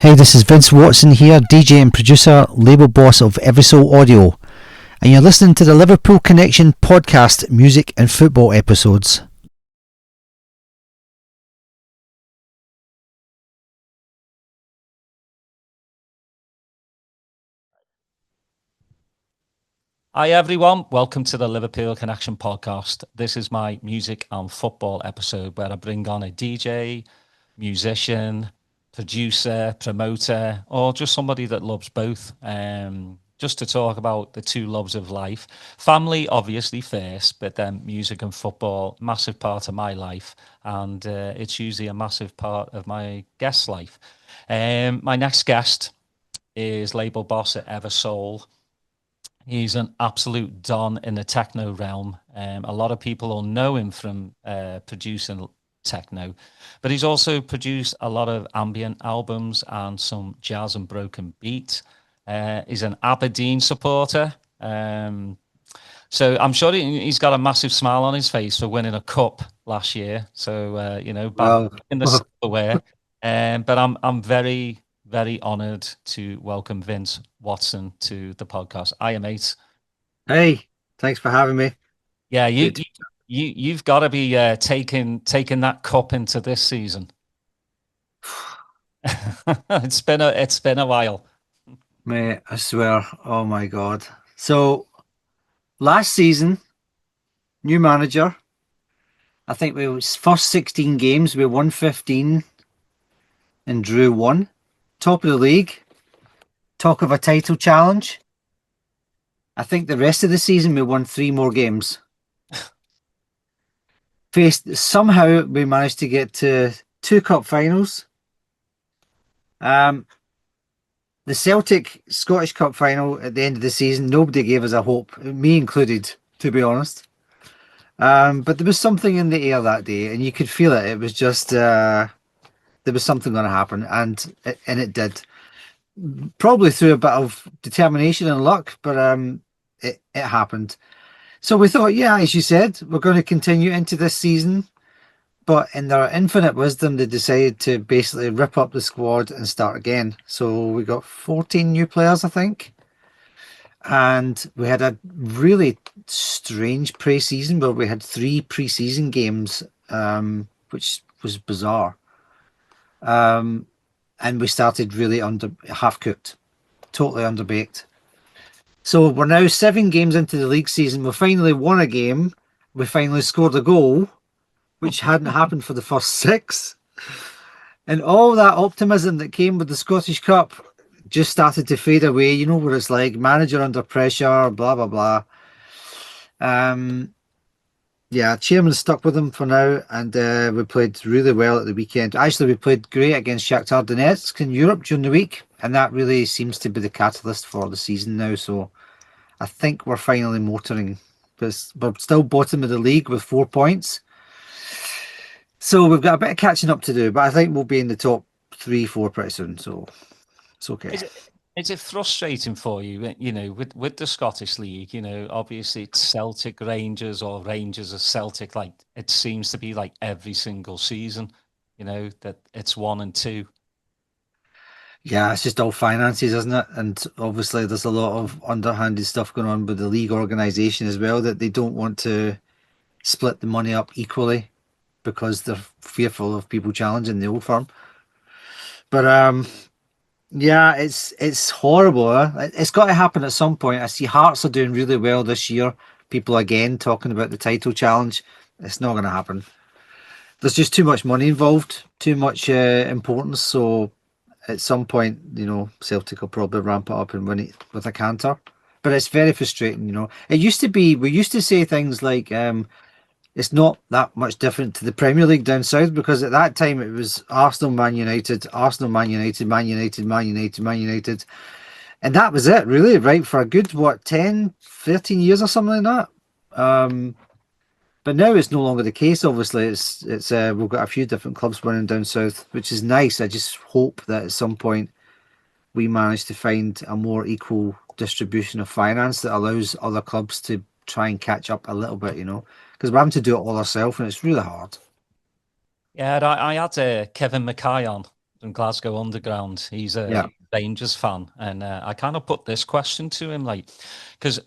Hey, this is Vince Watson here, DJ and producer, label boss of Everysoul Audio, and you're listening to the Liverpool Connection Podcast, music and football episodes. Hi everyone, welcome to the Liverpool Connection Podcast. This is my music and football episode where I bring on a DJ, musician, producer, promoter, or just somebody that loves both, just to talk about the two loves of life. Family, obviously, first, but then music and football, massive part of my life, and it's usually a massive part of my guest's life. My next guest is label boss at Eversoul. He's an absolute don in the techno realm. A lot of people will know him from producing techno, but he's also produced a lot of ambient albums and some jazz and broken beat. He's an Aberdeen supporter. So I'm sure he's got a massive smile on his face for winning a cup last year. So, back in the silverware. But I'm very honoured to welcome Vince Watson to the podcast. Hiya, mate. Hey, thanks for having me. Yeah, you've got to be taking that cup into this season. It's been a while, Mate, I swear. Oh my God. So last season, new manager. I think we was first 16 games, we won 15 and drew 1. Top of the league. Talk of a title challenge. I think the rest of the season we won 3 more games. Somehow we managed to get to 2 cup finals. The Celtic Scottish Cup final at the end of the season, nobody gave us a hope, me included, to be honest. But there was something in the air that day, and you could feel it. It was just there was something going to happen, and it did. Probably through a bit of determination and luck, but it happened. So we thought, yeah, as you said, we're going to continue into this season. But in their infinite wisdom, they decided to basically rip up the squad and start again. So we got 14 new players, I think. And we had a really strange pre-season where we had 3 pre-season games, which was bizarre. And we started really half-cooked, totally underbaked. So we're now 7 games into the league season. We finally won a game. We finally scored a goal, which hadn't happened for the first 6. And all that optimism that came with the Scottish Cup just started to fade away. You know what it's like, manager under pressure, blah, blah, blah. Yeah, chairman stuck with him for now, and we played really well at the weekend. Actually, we played great against Shakhtar Donetsk in Europe during the week, and that really seems to be the catalyst for the season now. So I think we're finally motoring. But we're still bottom of the league with 4 points. So we've got a bit of catching up to do, but I think we'll be in the top 3-4 pretty soon. So it's okay. Is it frustrating for you, with the Scottish League, obviously it's Celtic Rangers or Rangers of Celtic, like it seems to be like every single season, that it's 1 and 2. Yeah, it's just all finances, isn't it? And obviously there's a lot of underhanded stuff going on with the league organisation as well, that they don't want to split the money up equally because they're fearful of people challenging the old firm. But yeah, it's horrible. It's got to happen at some point. I see Hearts are doing really well this year. People again talking about the title challenge. It's not going to happen. There's just too much money involved, too much importance. So at some point, Celtic will probably ramp it up and win it with a canter. But it's very frustrating. It used to be, we used to say things like, it's not that much different to the Premier League down south, because at that time it was Arsenal, Man United, Arsenal, Man United, Man United, Man United, Man United. And that was it, really, right? For a good, 10, 13 years or something like that. But now it's no longer the case, obviously. It's we've got a few different clubs running down south, which is nice. I just hope that at some point we manage to find a more equal distribution of finance that allows other clubs to try and catch up a little bit, because we're having to do it all ourselves and it's really hard. Yeah, I had Kevin Mackay on from Glasgow Underground. He's a Yeah, Rangers fan, and I kind of put this question to him, like, because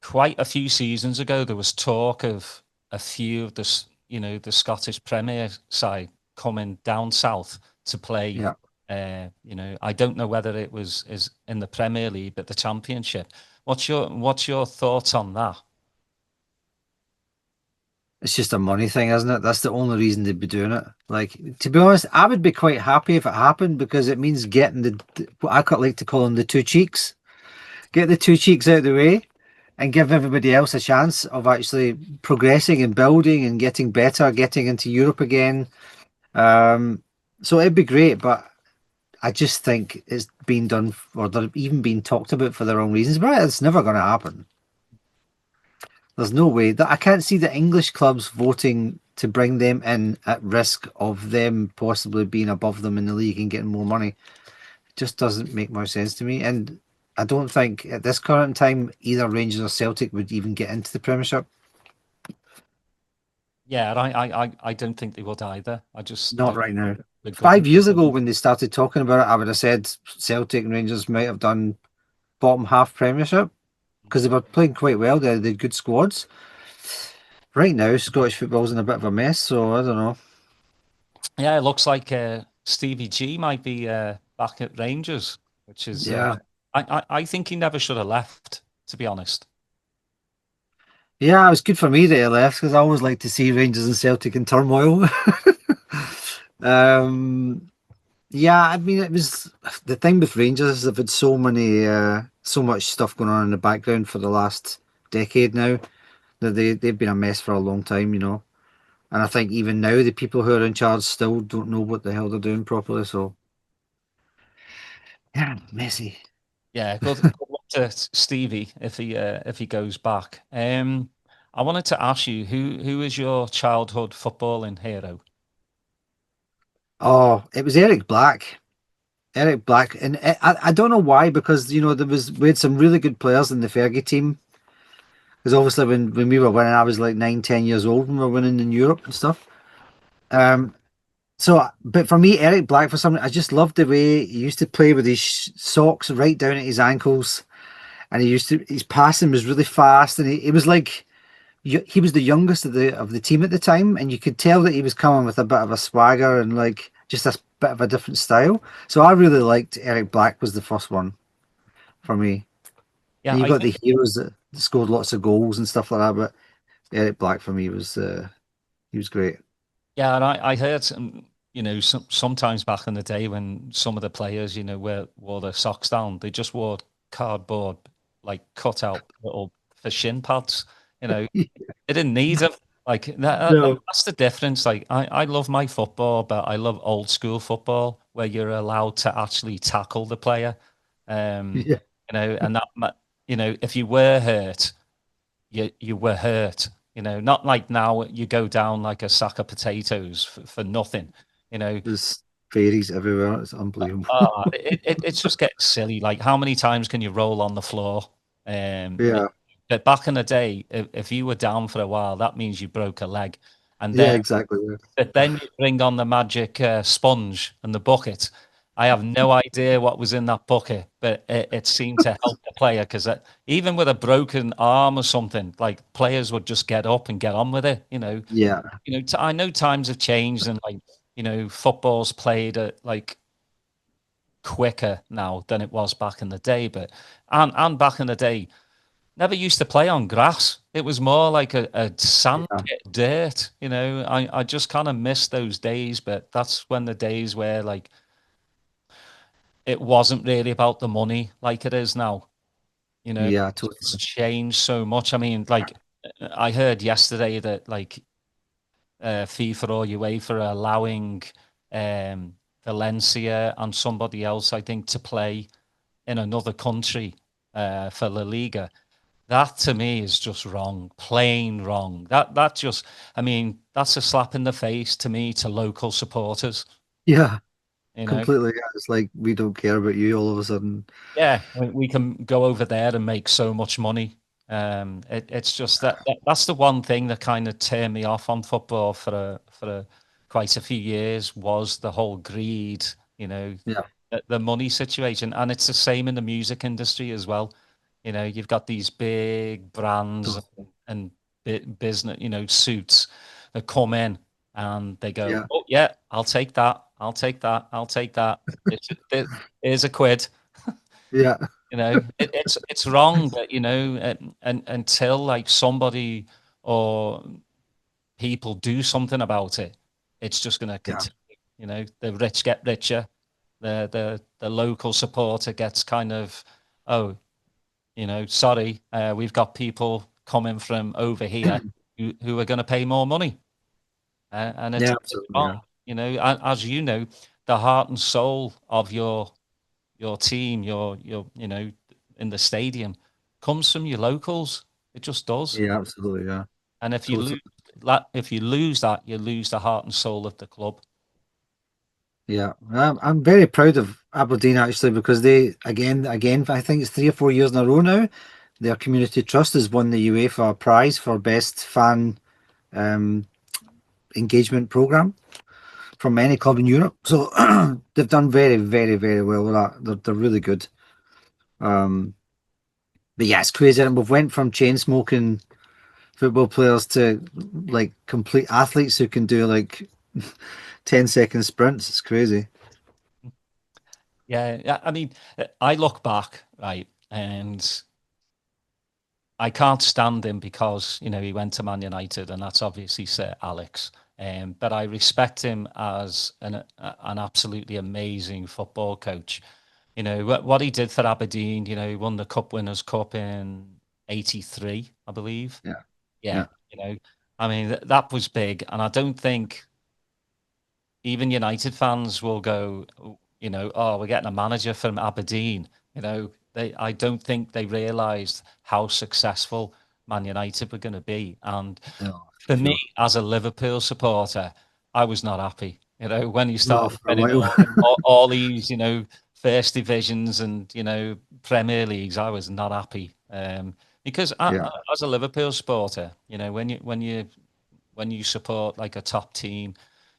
quite a few seasons ago there was talk of a few of the Scottish Premier side coming down south to play. yeah. I don't know whether it was is in the Premier League, but the Championship. What's your thoughts on that? It's just a money thing, isn't it? That's the only reason they'd be doing it. Like, to be honest, I would be quite happy if it happened because it means getting what I quite like to call them the two cheeks. Get the two cheeks out of the way and give everybody else a chance of actually progressing and building and getting better, getting into Europe again. Um, so it'd be great, but I just think it's been done or they're even being talked about for the wrong reasons. But it's never going to happen. There's no way that I can't see the English clubs voting to bring them in at risk of them possibly being above them in the league and getting more money. It just doesn't make much sense to me. And I don't think at this current time either Rangers or Celtic would even get into the Premiership. Yeah, and I don't think they would either. I just Not don't right now. the government. 5 years ago, when they started talking about it, I would have said Celtic and Rangers might have done bottom half Premiership because they were playing quite well. They had good squads. Right now, Scottish football's in a bit of a mess, so I don't know. Yeah, it looks like Stevie G might be back at Rangers, which is Yeah. I think he never should have left, to be honest. Yeah, it was good for me that he left because I always like to see Rangers and Celtic in turmoil. um, yeah, I mean, it was the thing with Rangers. They've had so much stuff going on in the background for the last decade now that they've been a mess for a long time, And I think even now the people who are in charge still don't know what the hell they're doing properly. So yeah, messy. Yeah, good luck to Stevie if he goes back. I wanted to ask you who is your childhood footballing hero? Oh, it was Eric Black. Eric Black, and I don't know why because we had some really good players in the Fergie team. Because obviously when we were winning, I was like 9, 10 years old when we were winning in Europe and stuff. Um, but for me, Eric Black, for some reason, I just loved the way he used to play with his socks right down at his ankles, and his passing was really fast, and he was like he was the youngest of the team at the time, and you could tell that he was coming with a bit of a swagger and like just a bit of a different style. So I really liked Eric Black was the first one for me. Yeah, And you I got think the heroes that scored lots of goals and stuff like that, but Eric Black for me was he was great. yeah, and I heard sometimes back in the day when some of the players wore their socks down, they just wore cardboard like cut out little for shin pads. You know, they didn't need them. Like No. that's the difference. Like I love my football, but I love old school football where you're allowed to actually tackle the player. Um, Yeah. and if you were hurt, you were hurt. Not like now you go down like a sack of potatoes for nothing. You know, There's fairies everywhere. It's unbelievable. it's just getting silly. Like how many times can you roll on the floor? Yeah. But back in the day, if you were down for a while, that means you broke a leg, and Yeah, then exactly. Yeah. but then you bring on the magic sponge and the bucket. I have no idea what was in that bucket, but it seemed to help the player because even with a broken arm or something, like players would just get up and get on with it. Yeah. I know times have changed and like football's played at like quicker now than it was back in the day, but and back in the day never used to play on grass. It was more like a sand Yeah. pit, dirt. I just kind of miss those days, but that's when the days where like it wasn't really about the money like it is now. Yeah, It's totally. changed so much. I mean, like I heard yesterday that like FIFA or UEFA are allowing Valencia and somebody else, I think, to play in another country for La Liga. That to me is just wrong, plain wrong. That just, I mean, that's a slap in the face to me to local supporters. Yeah, You know, completely. Yeah. It's like we don't care about you all of a sudden. yeah, we can go over there and make so much money. It's just that's the one thing that kind of turned me off on football for a quite a few years was the whole greed, Yeah. the money situation. And it's the same in the music industry as well. You've got these big brands Totally. and business, suits that come in and they go, Yeah. oh, yeah, I'll take that. I'll take that. I'll take that. Here's a quid. Yeah. It's wrong, but and until like somebody or people do something about it, it's just going to Yeah. continue. The rich get richer, the local supporter gets kind of, oh, sorry, we've got people coming from over here who are going to pay more money, and Yeah. it's Absolutely. wrong. Yeah. As the heart and soul of your team, in the stadium, comes from your locals. It just does. Yeah. Absolutely. Yeah. And Totally. if you lose that, you lose the heart and soul of the club. Yeah, I'm very proud of Aberdeen actually because they again, I think it's 3 or 4 years in a row now. Their community trust has won the UEFA prize for best fan um, engagement program from any club in Europe. So they've done very, very, very well with that. They're really good. Um, but yeah, it's crazy. And we've went from chain smoking football players to like complete athletes who can do like 10-second sprints. It's crazy. Yeah. I mean, I look back, right, and I can't stand him because he went to Man United, and that's obviously Sir Alex. But I respect him as an absolutely amazing football coach. What he did for Aberdeen. He won the Cup Winners' Cup in '83, I believe. Yeah, Yeah, yeah. I mean that was big, and I don't think even United fans will go, oh, we're getting a manager from Aberdeen. I don't think they realised how successful Man United were going to be. And No, for for me, sure. as a Liverpool supporter, I was not happy. When you No, started for a winning while. all these, first divisions and Premier Leagues, I was not happy. Because Yeah, as a Liverpool supporter, when you support like a top team,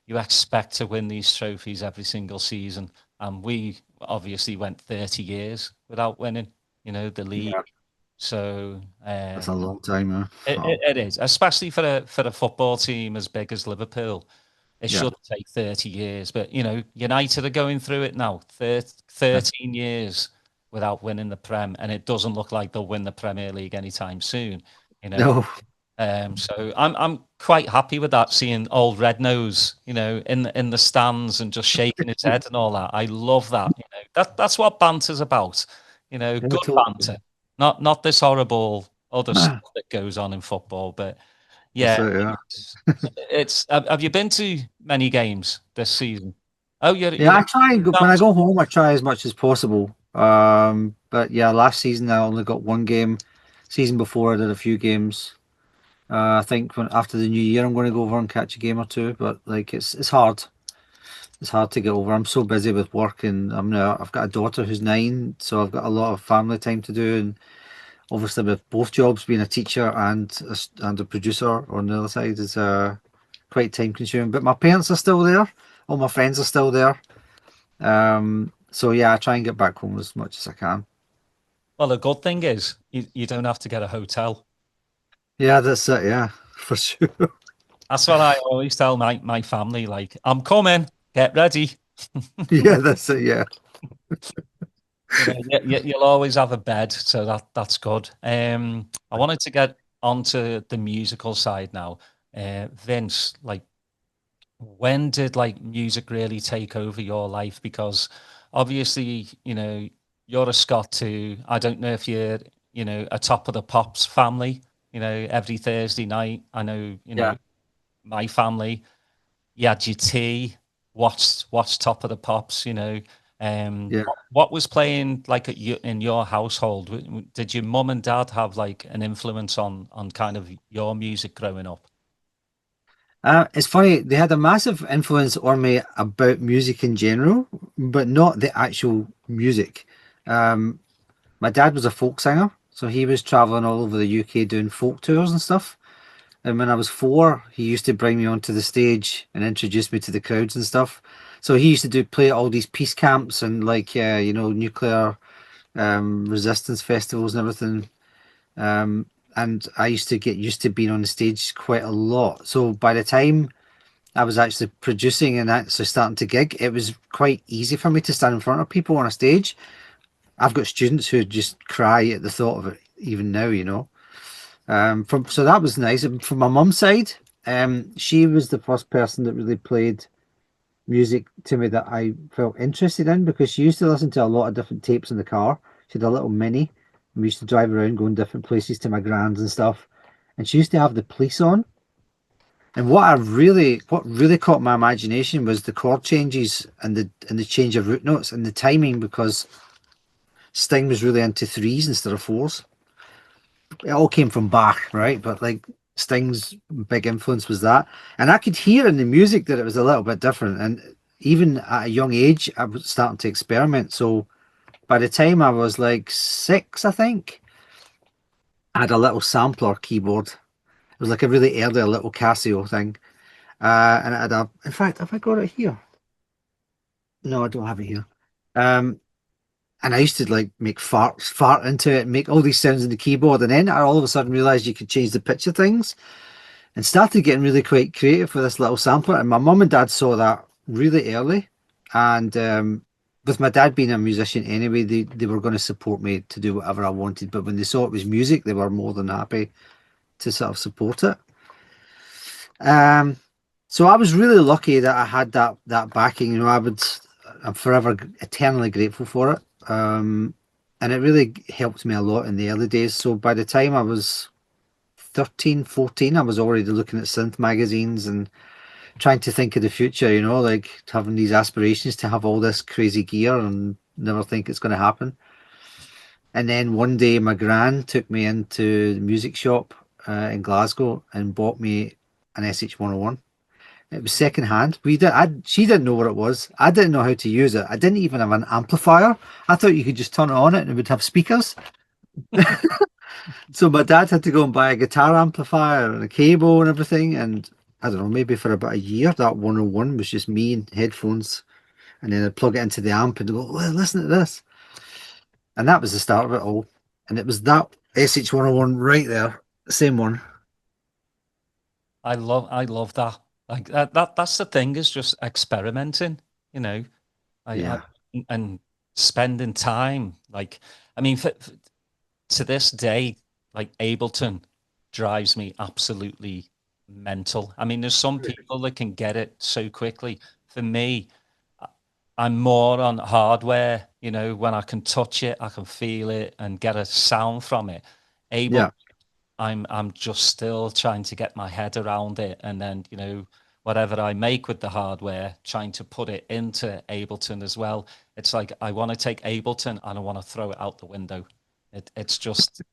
you expect to win these trophies every single season. And we obviously went 30 years without winning, the league. yeah. So That's a long time, huh? it, Wow. it, it is, especially for a football team as big as Liverpool. It Yeah. should take 30 years. But, United are going through it now, Yeah. 13 years without winning the Prem. And it doesn't look like they'll win the Premier League anytime soon. You know, No. so I'm quite happy with that. Seeing old Red Nose, in the stands and just shaking his head and all that. I love that. That's what banter's about. Yeah, Good totally. banter, not this horrible other stuff that goes on in football. But That's yeah, it, yeah. it's. Have you been to many games this season? Oh, Yeah, you're I try and go when down. I go home, I try as much as possible. But yeah, last season I only got one game. Season before I did a few games. I think when after the new year I'm going to go over and catch a game or two, but like it's hard. It's hard to get over. I'm so busy with work and I've got a daughter who's 9, so I've got a lot of family time to do and obviously with both jobs being a teacher and a producer on the other side is quite time consuming. But my parents are still there. All my friends are still there. So yeah, I try and get back home as much as I can. Well, the good thing is you don't have to get a hotel. Yeah, that's it. Yeah, for sure. That's what I always tell my family. Like, I'm coming. Get ready. Yeah, that's it. Yeah, You'll always have a bed, so that's good. I wanted to get onto the musical side now. Vince, like, when did like music really take over your life? Because obviously, you're a Scot too. I don't know if you're, a top of the pops family. Every Thursday night. I know, yeah, my family. You had your tea, watched Top of the Pops. yeah. What was playing like in your household? Did your mum and dad have like an influence on kind of your music growing up? It's funny. They had a massive influence on me about music in general, but not the actual music. Um, my dad was a folk singer, so he was traveling all over the UK doing folk tours and stuff. And when I was 4, he used to bring me onto the stage and introduce me to the crowds and stuff. So he used to play at all these peace camps and like nuclear resistance festivals and everything. And I used to get used to being on the stage quite a lot. So by the time I was actually producing and actually starting to gig, it was quite easy for me to stand in front of people on a stage. I've got students who just cry at the thought of it even now, you know. So that was nice. And from my mum's side, she was the first person that really played music to me that I felt interested in because she used to listen to a lot of different tapes in the car. She had a little mini, and we used to drive around going different places to my grand's and stuff. And she used to have the police on. And what really caught my imagination was the chord changes and the change of root notes and the timing because Sting was really into threes instead of fours. It all came from Bach, right? But like Sting's big influence was that, and I could hear in the music that it was a little bit different. And even at a young age, I was starting to experiment. So by the time I was like 6, I think, I had a little sampler keyboard. It was like a really early little Casio thing, and it had a. In fact, have I got it here? No, I don't have it here. Um, and I used to like make fart into it, and make all these sounds in the keyboard, and then I all of a sudden realized you could change the pitch of things, and started getting really quite creative with this little sampler. And my mum and dad saw that really early, and with my dad being a musician anyway, they were going to support me to do whatever I wanted. But when they saw it was music, they were more than happy to sort of support it. Um, so I was really lucky that I had that backing. You know, I'm forever eternally grateful for it. And it really helped me a lot in the early days. So by the time I was 13, 14, I was already looking at synth magazines and trying to think of the future, you know, like having these aspirations to have all this crazy gear and never think it's going to happen. And then one day my gran took me into the music shop in Glasgow and bought me an SH-101. It was second hand. She didn't know what it was. I didn't know how to use it. I didn't even have an amplifier. I thought you could just turn it on and it would have speakers. So my dad had to go and buy a guitar amplifier and a cable and everything. And I don't know, maybe for about a year, that 101 was just me and headphones. And then I'd plug it into the amp and go, well, listen to this. And that was the start of it all. And it was that SH-101 right there, same one. I love that. Like that's the thing is just experimenting, you know. I Yeah, and spending time. Like, I mean, to this day, like Ableton drives me absolutely mental. I mean, there's some people that can get it so quickly. For me, I'm more on hardware, you know, when I can touch it, I can feel it and get a sound from it. yeah, Able, I'm just still trying to get my head around it, and then, you know, whatever I make with the hardware, trying to put it into Ableton as well. It's like I want to take Ableton and I want to throw it out the window. It's just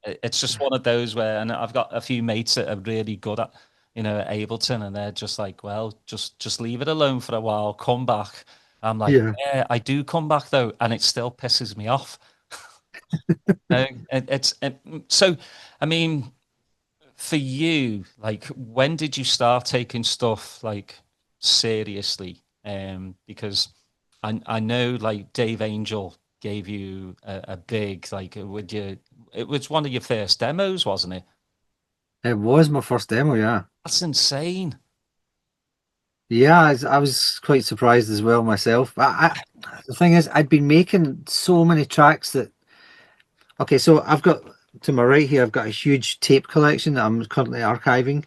one of those where, and I've got a few mates that are really good at, you know, Ableton, and they're just like, well, just leave it alone for a while, come back. I'm like, yeah. yeah, I do come back though, and it still pisses me off. No, so. I mean, for you, like, when did you start taking stuff like seriously? Because I know like Dave Angel gave you a big like would you it was one of your first demos, wasn't it? It was my first demo, yeah. That's insane. Yeah, I was quite surprised as well myself. The thing is, I'd been making so many tracks that. Okay, so I've got to my right here, I've got a huge tape collection that I'm currently archiving.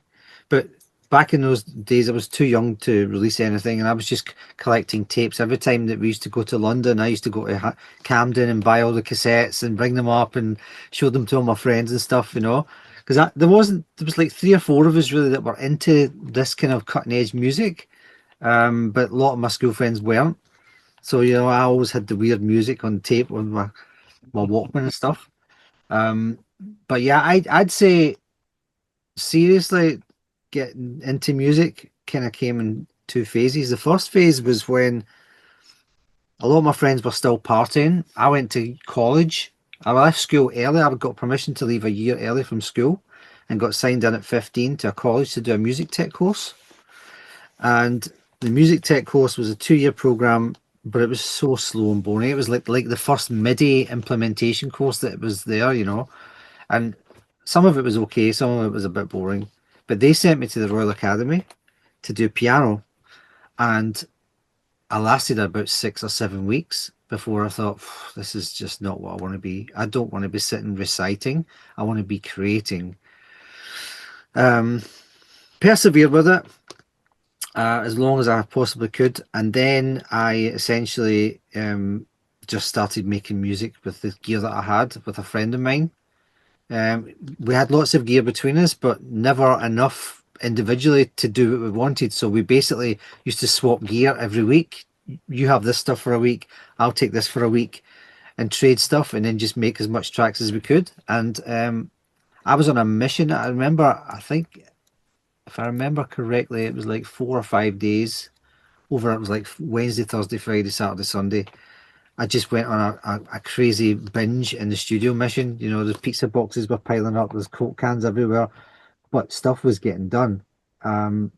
But back in those days, I was too young to release anything, and I was just collecting tapes. Every time that we used to go to London, I used to go to Camden and buy all the cassettes and bring them up and show them to all my friends and stuff, you know. Because there was like 3 or 4 of us really that were into this kind of cutting edge music, but a lot of my school friends weren't. So, you know, I always had the weird music on tape on my Walkman and stuff. Um, but yeah, I'd say seriously getting into music kind of came in 2 phases. The first phase was when a lot of my friends were still partying. I went to college. I left school early. I got permission to leave a year early from school. and got signed in at 15 to a college to do a music tech course. And the music tech course was a 2-year program, but it was so slow and boring. It was like the first MIDI implementation course that was there, you know. And some of it was okay, some of it was a bit boring. But they sent me to the Royal Academy to do piano, and I lasted about 6 or 7 weeks before I thought, this is just not what I want to be. I don't want to be sitting reciting. I want to be creating. Persevered with it as long as I possibly could. And then I essentially just started making music with the gear that I had with a friend of mine. We had lots of gear between us, but never enough individually to do what we wanted. So we basically used to swap gear every week. You have this stuff for a week, I'll take this for a week, and trade stuff, and then just make as much tracks as we could. And I was on a mission. I think, if I remember correctly, it was like 4 or 5 days over. It was like Wednesday, Thursday, Friday, Saturday, Sunday. I just went on a crazy binge in the studio mission. You know, there's pizza boxes were piling up, there's Coke cans everywhere, but stuff was getting done. And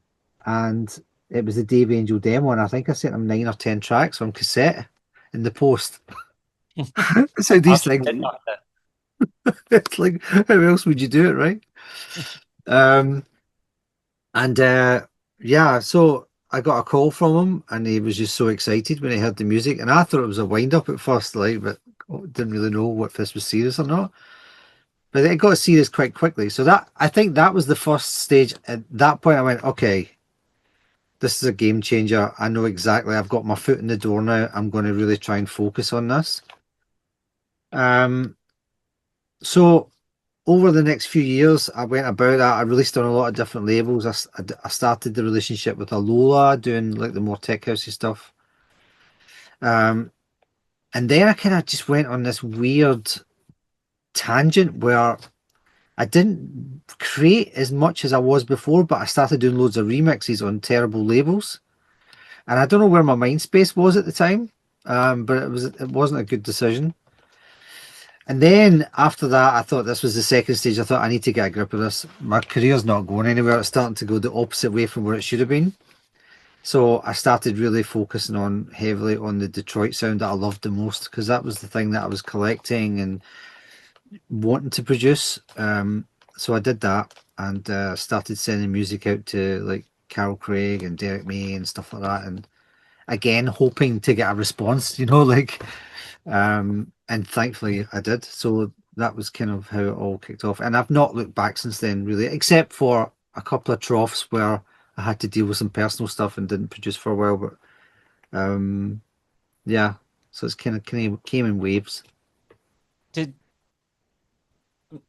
it was the Dave Angel demo, and I think I sent him 9 or 10 tracks on cassette in the post. That's how these things. It's like, how else would you do it, right? Yeah, so I got a call from him, and he was just so excited when he heard the music. And I thought it was a wind up at first, like, but didn't really know if this was serious or not. But it got serious quite quickly. So I think that was the first stage. At that point, I went, okay, this is a game changer. I know exactly. I've got my foot in the door now. I'm going to really try and focus on this. So over the next few years, I went about that. I released on a lot of different labels. I started the relationship with Alola, doing like the more tech housey stuff. And then I kind of just went on this weird tangent where I didn't create as much as I was before, but I started doing loads of remixes on terrible labels. And I don't know where my mind space was at the time, but it wasn't a good decision. And then after that, I thought this was the second stage. I thought I need to get a grip of this. My career's not going anywhere. It's starting to go the opposite way from where it should have been. So I started really focusing on heavily on the Detroit sound that I loved the most, because that was the thing that I was collecting and wanting to produce. So I did that, and started sending music out to like Carol Craig and Derek May and stuff like that. And again, hoping to get a response, you know, like, and thankfully I did. So that was kind of how it all kicked off. And I've not looked back since then, really, except for a couple of troughs where I had to deal with some personal stuff and didn't produce for a while. But yeah, so it's kind of came in waves.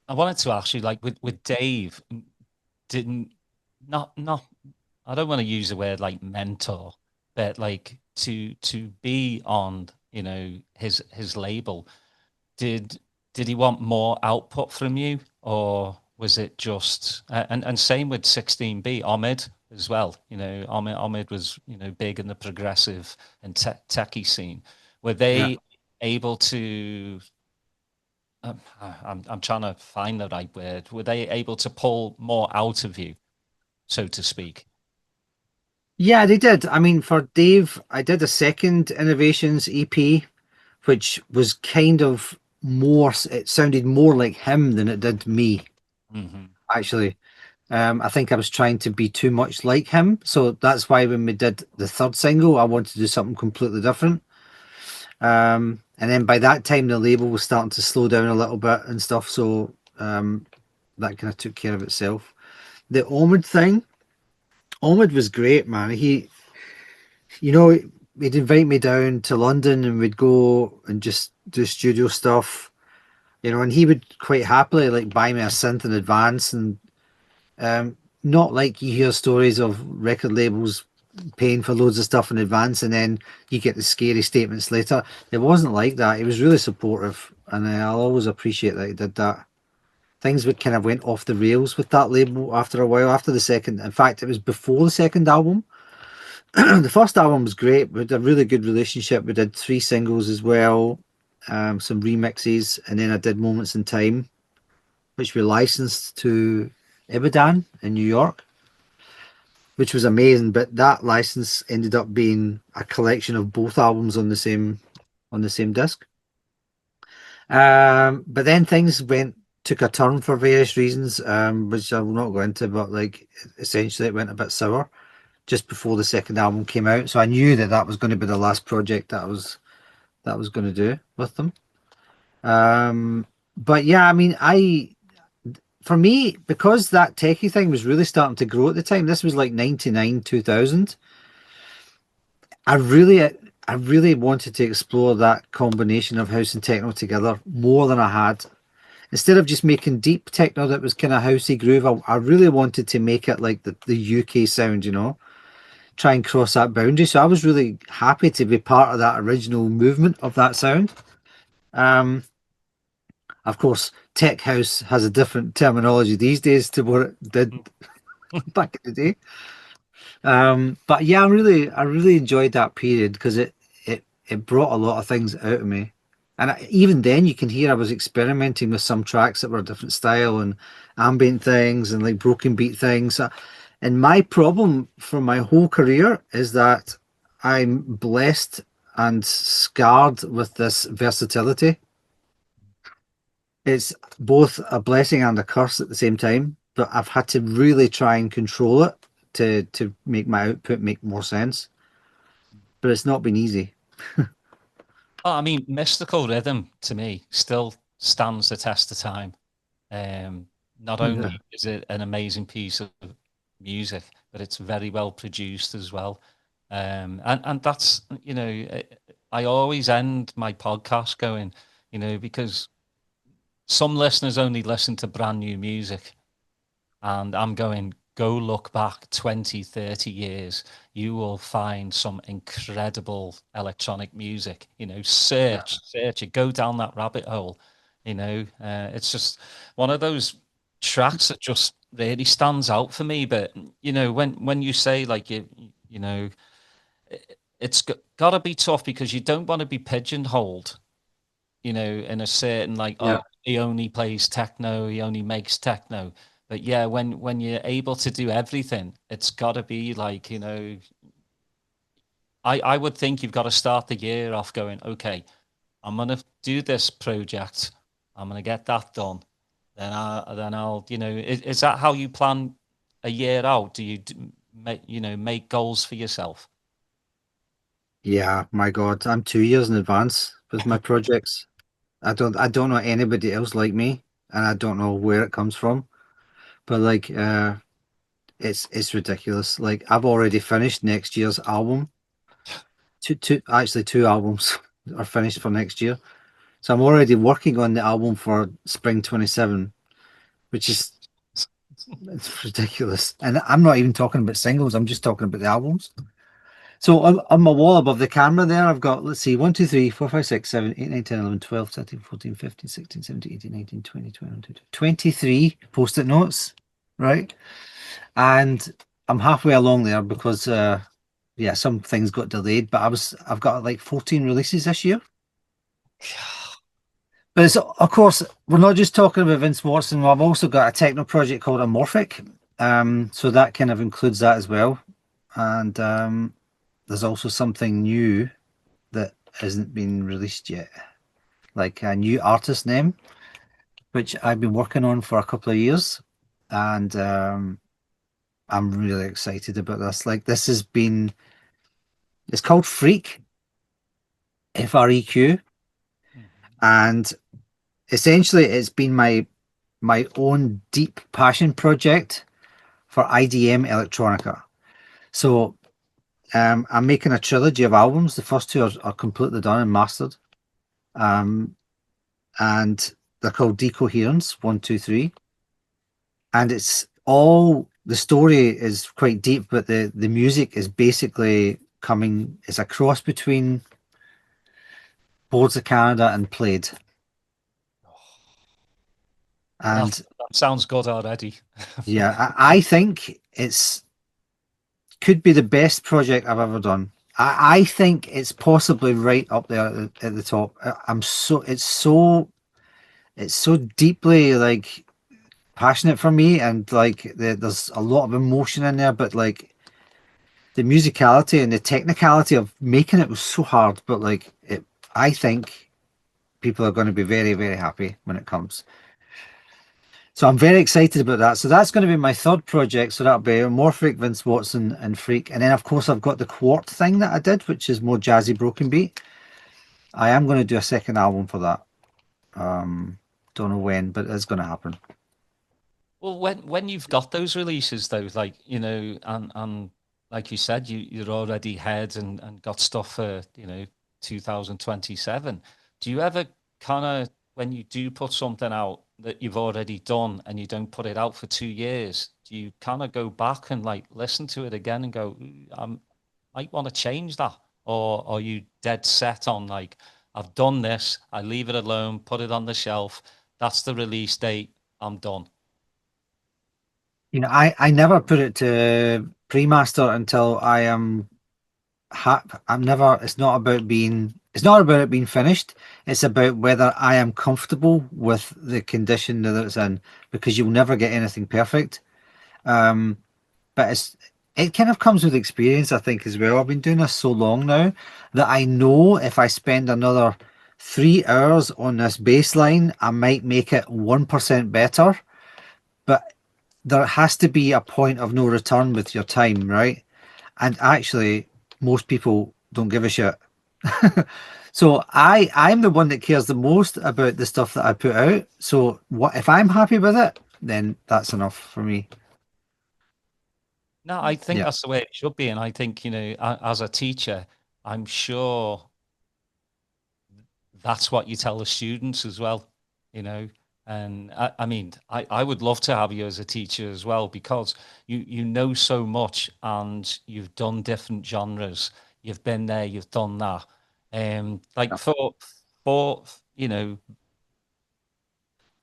I wanted to ask you, like with Dave, didn't not I don't want to use the word like mentor, but like to be on, you know, his label, did he want more output from you, or was it just and same with 16B, Omid as well, you know, Omid was, you know, big in the progressive and techie scene. Were they able to I'm trying to find the right word. Were they able to pull more out of you, so to speak? Yeah, they did. I mean, for Dave, I did a second Innovations EP, which was kind of more, it sounded more like him than it did me, actually. I think I was trying to be too much like him. So that's why when we did the third single, I wanted to do something completely different. And then by that time, the label was starting to slow down a little bit and stuff. So that kind of took care of itself. The Omid thing, Omid was great, man. He, you know, he'd invite me down to London and we'd go and just do studio stuff, you know, and he would quite happily like buy me a synth in advance. And not like you hear stories of record labels paying for loads of stuff in advance and then you get the scary statements later. It wasn't like that. He was really supportive, and I'll always appreciate that he did that. Things would kind of went off the rails with that label after a while, after the second. In fact, it was before the second album. The first album was great. We had a really good relationship. We did 3 singles as well, some remixes, and then I did Moments in Time, which we licensed to Ibadan in New York, which was amazing. But that license ended up being a collection of both albums on the same disc. But then things took a turn for various reasons, which I will not go into. But like essentially, it went a bit sour just before the second album came out. So I knew that that was going to be the last project that I was going to do with them. But yeah, I mean, for me, because that techie thing was really starting to grow at the time, this was like 99, 2000. I really wanted to explore that combination of house and techno together more than I had. Instead of just making deep techno that was kind of housey groove, I really wanted to make it like the UK sound, you know, try and cross that boundary. So I was really happy to be part of that original movement of that sound. Um, of course, tech house has a different terminology these days to what it did back in the day. But yeah, I really enjoyed that period because it brought a lot of things out of me. And even then, you can hear I was experimenting with some tracks that were a different style and ambient things and like broken beat things. And my problem for my whole career is that I'm blessed and scarred with this versatility. It's both a blessing and a curse at the same time, but I've had to really try and control it to make my output make more sense. But it's not been easy. Oh, I mean, Mystical Rhythm to me still stands the test of time. Not Yeah. only is it an amazing piece of music, but it's very well produced as well. And that's, you know, I always end my podcast going, you know, because some listeners only listen to brand new music. And I'm going, go look back 20, 30 years. You will find some incredible electronic music. You know, Yeah. search it, go down that rabbit hole. You know, it's just one of those tracks that just really stands out for me. But you know, when you say like you know, it's got to be tough because you don't want to be pigeonholed, you know, in a certain like, Yeah. oh, he only plays techno, he only makes techno. But yeah, when you're able to do everything, it's got to be like, you know, I would think you've got to start the year off going, okay, I'm gonna do this project, I'm gonna get that done, then I'll, you know, is that how you plan a year out? Do you make, you know, make goals for yourself? Yeah, my God, I'm 2 years in advance with my projects. I don't know anybody else like me, and I don't know where it comes from. But like, it's ridiculous. Like, I've already finished next year's album. Actually, two albums are finished for next year. So I'm already working on the album for spring 27, which is it's ridiculous. And I'm not even talking about singles. I'm just talking about the albums. So on my wall above the camera there, I've got, let's see, 1, 2, 3, 4, 5, 6, 7, 8, 9, 10, 11, 12, 13, 14, 15, 16, 17, 18, 19, 20, 21, 22, 23 post-it notes, right? And I'm halfway along there because, yeah, some things got delayed, but I've got like 14 releases this year. But it's, of course, we're not just talking about Vince Watson. I've also got a techno project called Amorphic. So that kind of includes that as well. And there's also something new that hasn't been released yet, like a new artist name, which I've been working on for a couple of years. And I'm really excited about this. Like, this has been, it's called Freak, FREQ. Mhm. And essentially, it's been my own deep passion project for IDM electronica. So I'm making a trilogy of albums. The first two are completely done and mastered. Um, and they're called Decoherence 1, 2, 3. And it's all the story is quite deep, but the music is basically coming, it's a cross between Boards of Canada and Played. That, And that sounds good already. yeah, I think it's could be the best project I've ever done. I think it's possibly right up there at the top. I'm so it's so deeply like passionate for me, and like there's a lot of emotion in there, but like the musicality and the technicality of making it was so hard. But like it, I think people are going to be very, very happy when it comes. So I'm very excited about that. So that's going to be my third project. So that'll be Amorphic, Vince Watson, and Freak. And then of course I've got the Quart thing that I did, which is more jazzy broken beat. I am going to do a second album for that. Don't know when, but it's going to happen. Well, when you've got those releases though, like, you know, and like you said, you're already ahead and got stuff for, you know, 2027. Do you ever kind of, when you do put something out that you've already done and you don't put it out for 2 years, do you kind of go back and like listen to it again and go, "Ooh, might want to change that," or are you dead set on like, I've done this, I leave it alone, put it on the shelf, that's the release date, I'm done? You know, I never put it to pre-master until I am I'm never, it's not about it being finished. It's about whether I am comfortable with the condition that it's in, because you'll never get anything perfect. Um, but it kind of comes with experience, I think, as well. I've been doing this so long now that I know if I spend another 3 hours on this bass line, I might make it 1% better. But there has to be a point of no return with your time, right? And actually, most people don't give a shit. So I'm the one that cares the most about the stuff that I put out. So what if I'm happy with it, then that's enough for me. No, I think Yeah. that's the way it should be. And I think, you know, as a teacher, I'm sure that's what you tell the students as well, you know. And I mean, I would love to have you as a teacher as well, because you know so much and you've done different genres. You've been there, you've done that. Like for you know,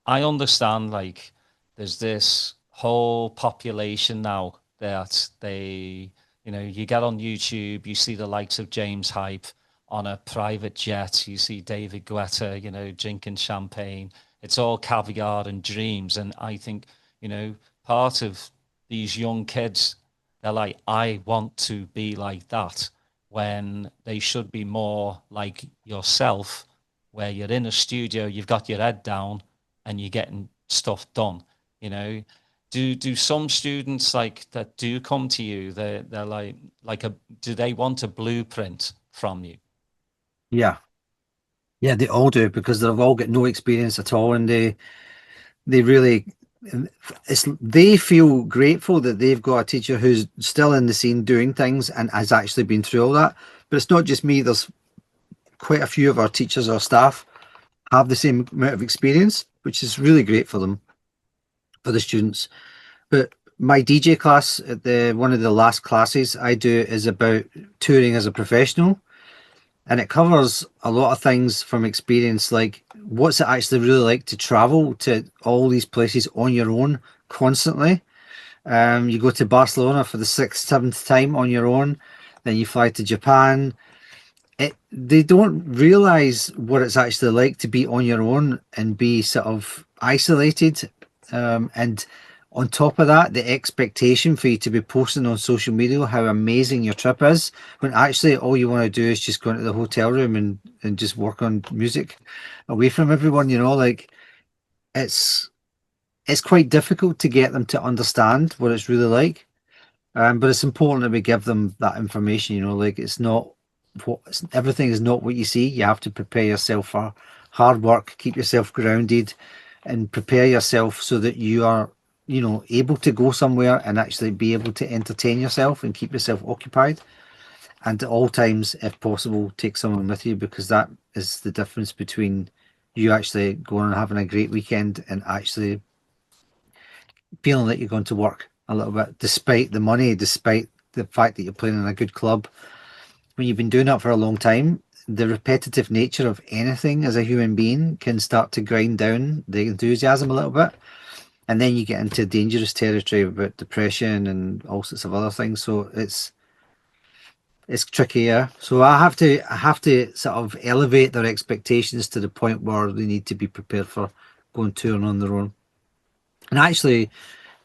I understand like there's this whole population now that they, you know, you get on YouTube, you see the likes of James Hype on a private jet, you see David Guetta, you know, drinking champagne. It's all caviar and dreams. And I think, you know, part of these young kids, they're like, I want to be like that, when they should be more like yourself, where you're in a studio, you've got your head down and you're getting stuff done. You know, do some students like that do come to you? They're like a do they want a blueprint from you? Yeah. Yeah, they all do, because they've all got no experience at all, and they really they feel grateful that they've got a teacher who's still in the scene doing things and has actually been through all that. But it's not just me. There's quite a few of our teachers or staff have the same amount of experience, which is really great for them, for the students. But my DJ class at the one of the last classes I do is about touring as a professional, and it covers a lot of things from experience, like what's it actually really like to travel to all these places on your own constantly. You go to Barcelona for the sixth, seventh time on your own, then you fly to Japan. They don't realize what it's actually like to be on your own and be sort of isolated. And on top of that, the expectation for you to be posting on social media how amazing your trip is, when actually all you want to do is just go into the hotel room and just work on music away from everyone, you know, like it's it's quite difficult to get them to understand what it's really like. But it's important that we give them that information, you know, like it's not everything is not what you see. You have to prepare yourself for hard work, keep yourself grounded, and prepare yourself so that you are, you know, able to go somewhere and actually be able to entertain yourself and keep yourself occupied. And at all times, if possible, take someone with you, because that is the difference between you actually going and having a great weekend and actually feeling that you're going to work a little bit, despite the money, despite the fact that you're playing in a good club. When you've been doing that for a long time, the repetitive nature of anything as a human being can start to grind down the enthusiasm a little bit. And then you get into dangerous territory about depression and all sorts of other things. So it's tricky, yeah. So I have to sort of elevate their expectations to the point where they need to be prepared for going touring on their own. And actually,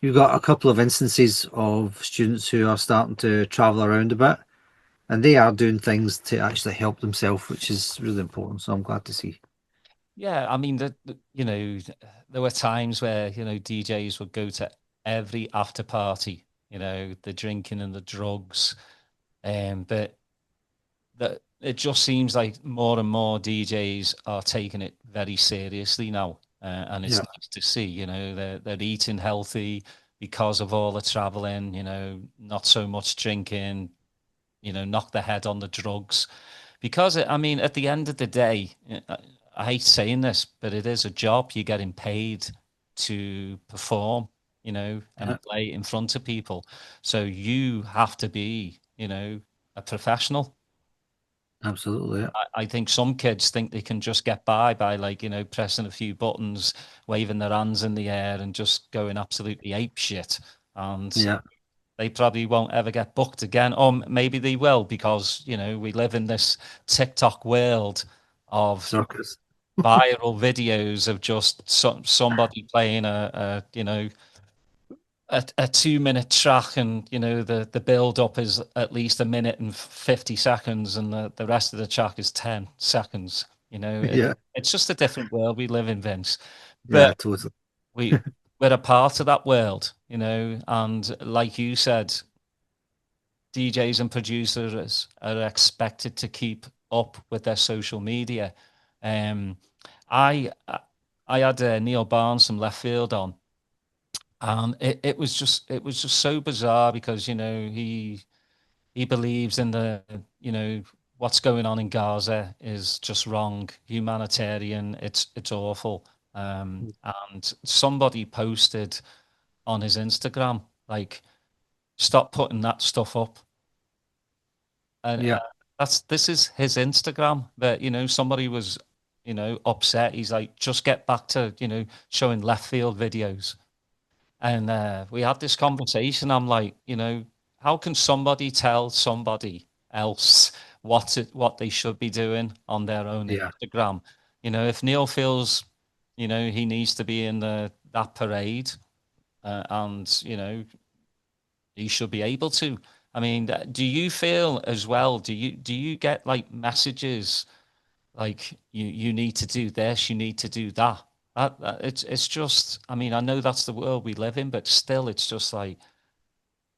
you've got a couple of instances of students who are starting to travel around a bit, and they are doing things to actually help themselves, which is really important. So I'm glad to see. Yeah, I mean, you know, there were times where, DJs would go to every after party, the drinking and the drugs, but that it just seems like more and more DJs are taking it very seriously now, and it's Yeah, nice to see. They're eating healthy because of all the traveling. Not so much drinking. Knock their head on the drugs, because I mean, at the end of the day, I hate saying this, but it is a job. You're getting paid to perform, yeah, and play in front of people, so you have to be, a professional. absolutely. Yeah, I think some kids think they can just get by like, pressing a few buttons, waving their hands in the air and just going absolutely ape shit. And yeah. they probably won't ever get booked again. Or maybe they will, because, we live in this TikTok world of Circus. viral videos of just somebody playing a 2 minute track, and the build up is at least a minute and 50 seconds, and the rest of the track is 10 seconds. Yeah, It's just a different world we live in, Vince. yeah, But totally. we we're a part of that world, and like you said, DJs and producers are expected to keep up with their social media. um I had Neil Barnes from Left Field on, and it was just so bizarre, because he believes in what's going on in Gaza is just wrong, humanitarian, it's awful. And somebody posted on his Instagram, like, stop putting that stuff up. And Yeah, this is his Instagram, that somebody was upset. He's like, just get back to showing Left Field videos. And we had this conversation. I'm like, how can somebody tell somebody else what they should be doing on their own yeah. Instagram? If Neil feels, he needs to be in that parade, and he should be able to. I mean, do you feel as well? Do you get like messages like, you need to do this, you need to do that? It's just. I mean, I know that's the world we live in, but still, it's just like,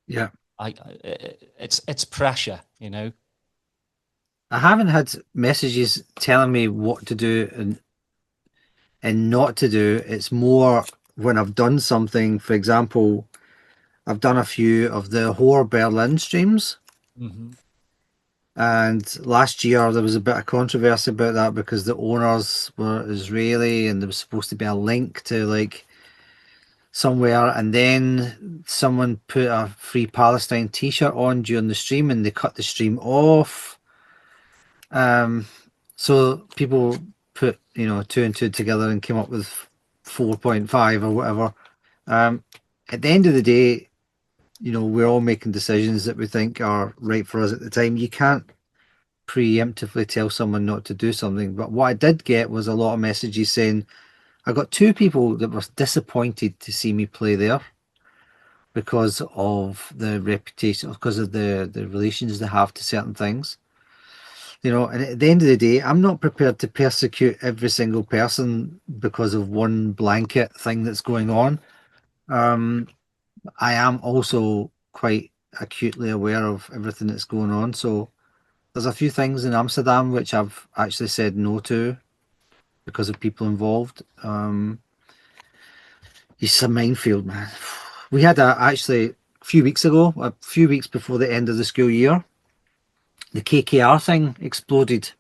Yeah. it's pressure, I haven't had messages telling me what to do and not to do. It's more when I've done something. For example, I've done a few of the Horror Berlin streams. Hmm. And last year there was a bit of controversy about that because the owners were Israeli and there was supposed to be a link to like somewhere, and then someone put a Free Palestine t-shirt on during the stream and they cut the stream off. Um, so people put, two and two together and came up with 4.5 or whatever. Um, at the end of the day, we're all making decisions that we think are right for us at the time. You can't preemptively tell someone not to do something. But what I did get was a lot of messages saying I got two people that were disappointed to see me play there because of the reputation, because of the relations they have to certain things. And at the end of the day, I'm not prepared to persecute every single person because of one blanket thing that's going on. Um, I am also quite acutely aware of everything that's going on. So there's a few things in Amsterdam which I've actually said no to because of people involved. It's a minefield, man. We had actually a few weeks ago, a few weeks before the end of the school year, the KKR thing exploded.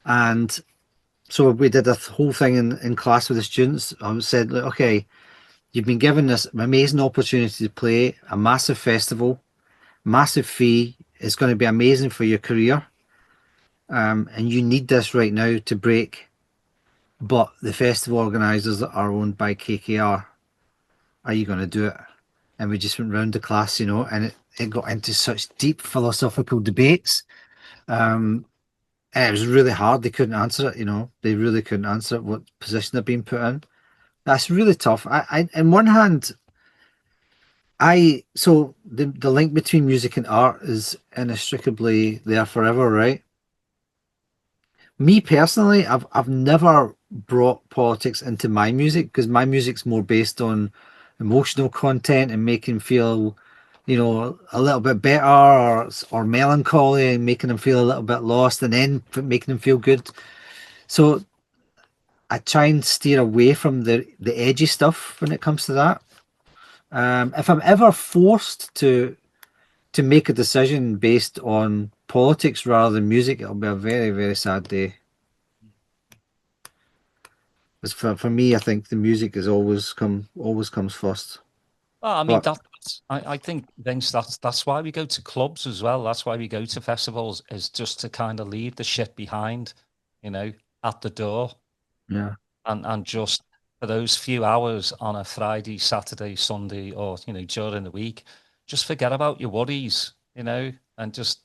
And so we did a whole thing in class with the students. I said, like, okay, you've been given this amazing opportunity to play a massive festival, massive fee. It's going to be amazing for your career. And you need this right now to break. But the festival organisers are owned by KKR. Are you going to do it? And we just went round the class, and it got into such deep philosophical debates. Um, and it was really hard. They couldn't answer it, They really couldn't answer it, what position they're being put in. That's really tough. On one hand, so the link between music and art is inextricably there forever, right? Me personally, I've never brought politics into my music because my music's more based on emotional content and making feel, a little bit better or melancholy and making them feel a little bit lost and then making them feel good. So I try and steer away from the edgy stuff when it comes to that. If I'm ever forced to make a decision based on politics rather than music, it'll be a very, very sad day. Because for me, I think the music is always comes first. Well, I mean, But I think, Vince, that's why we go to clubs as well. That's why we go to festivals, is just to kind of leave the shit behind, you know, at the door, yeah, and just for those few hours on a Friday, Saturday, Sunday, or during the week, just forget about your worries, and just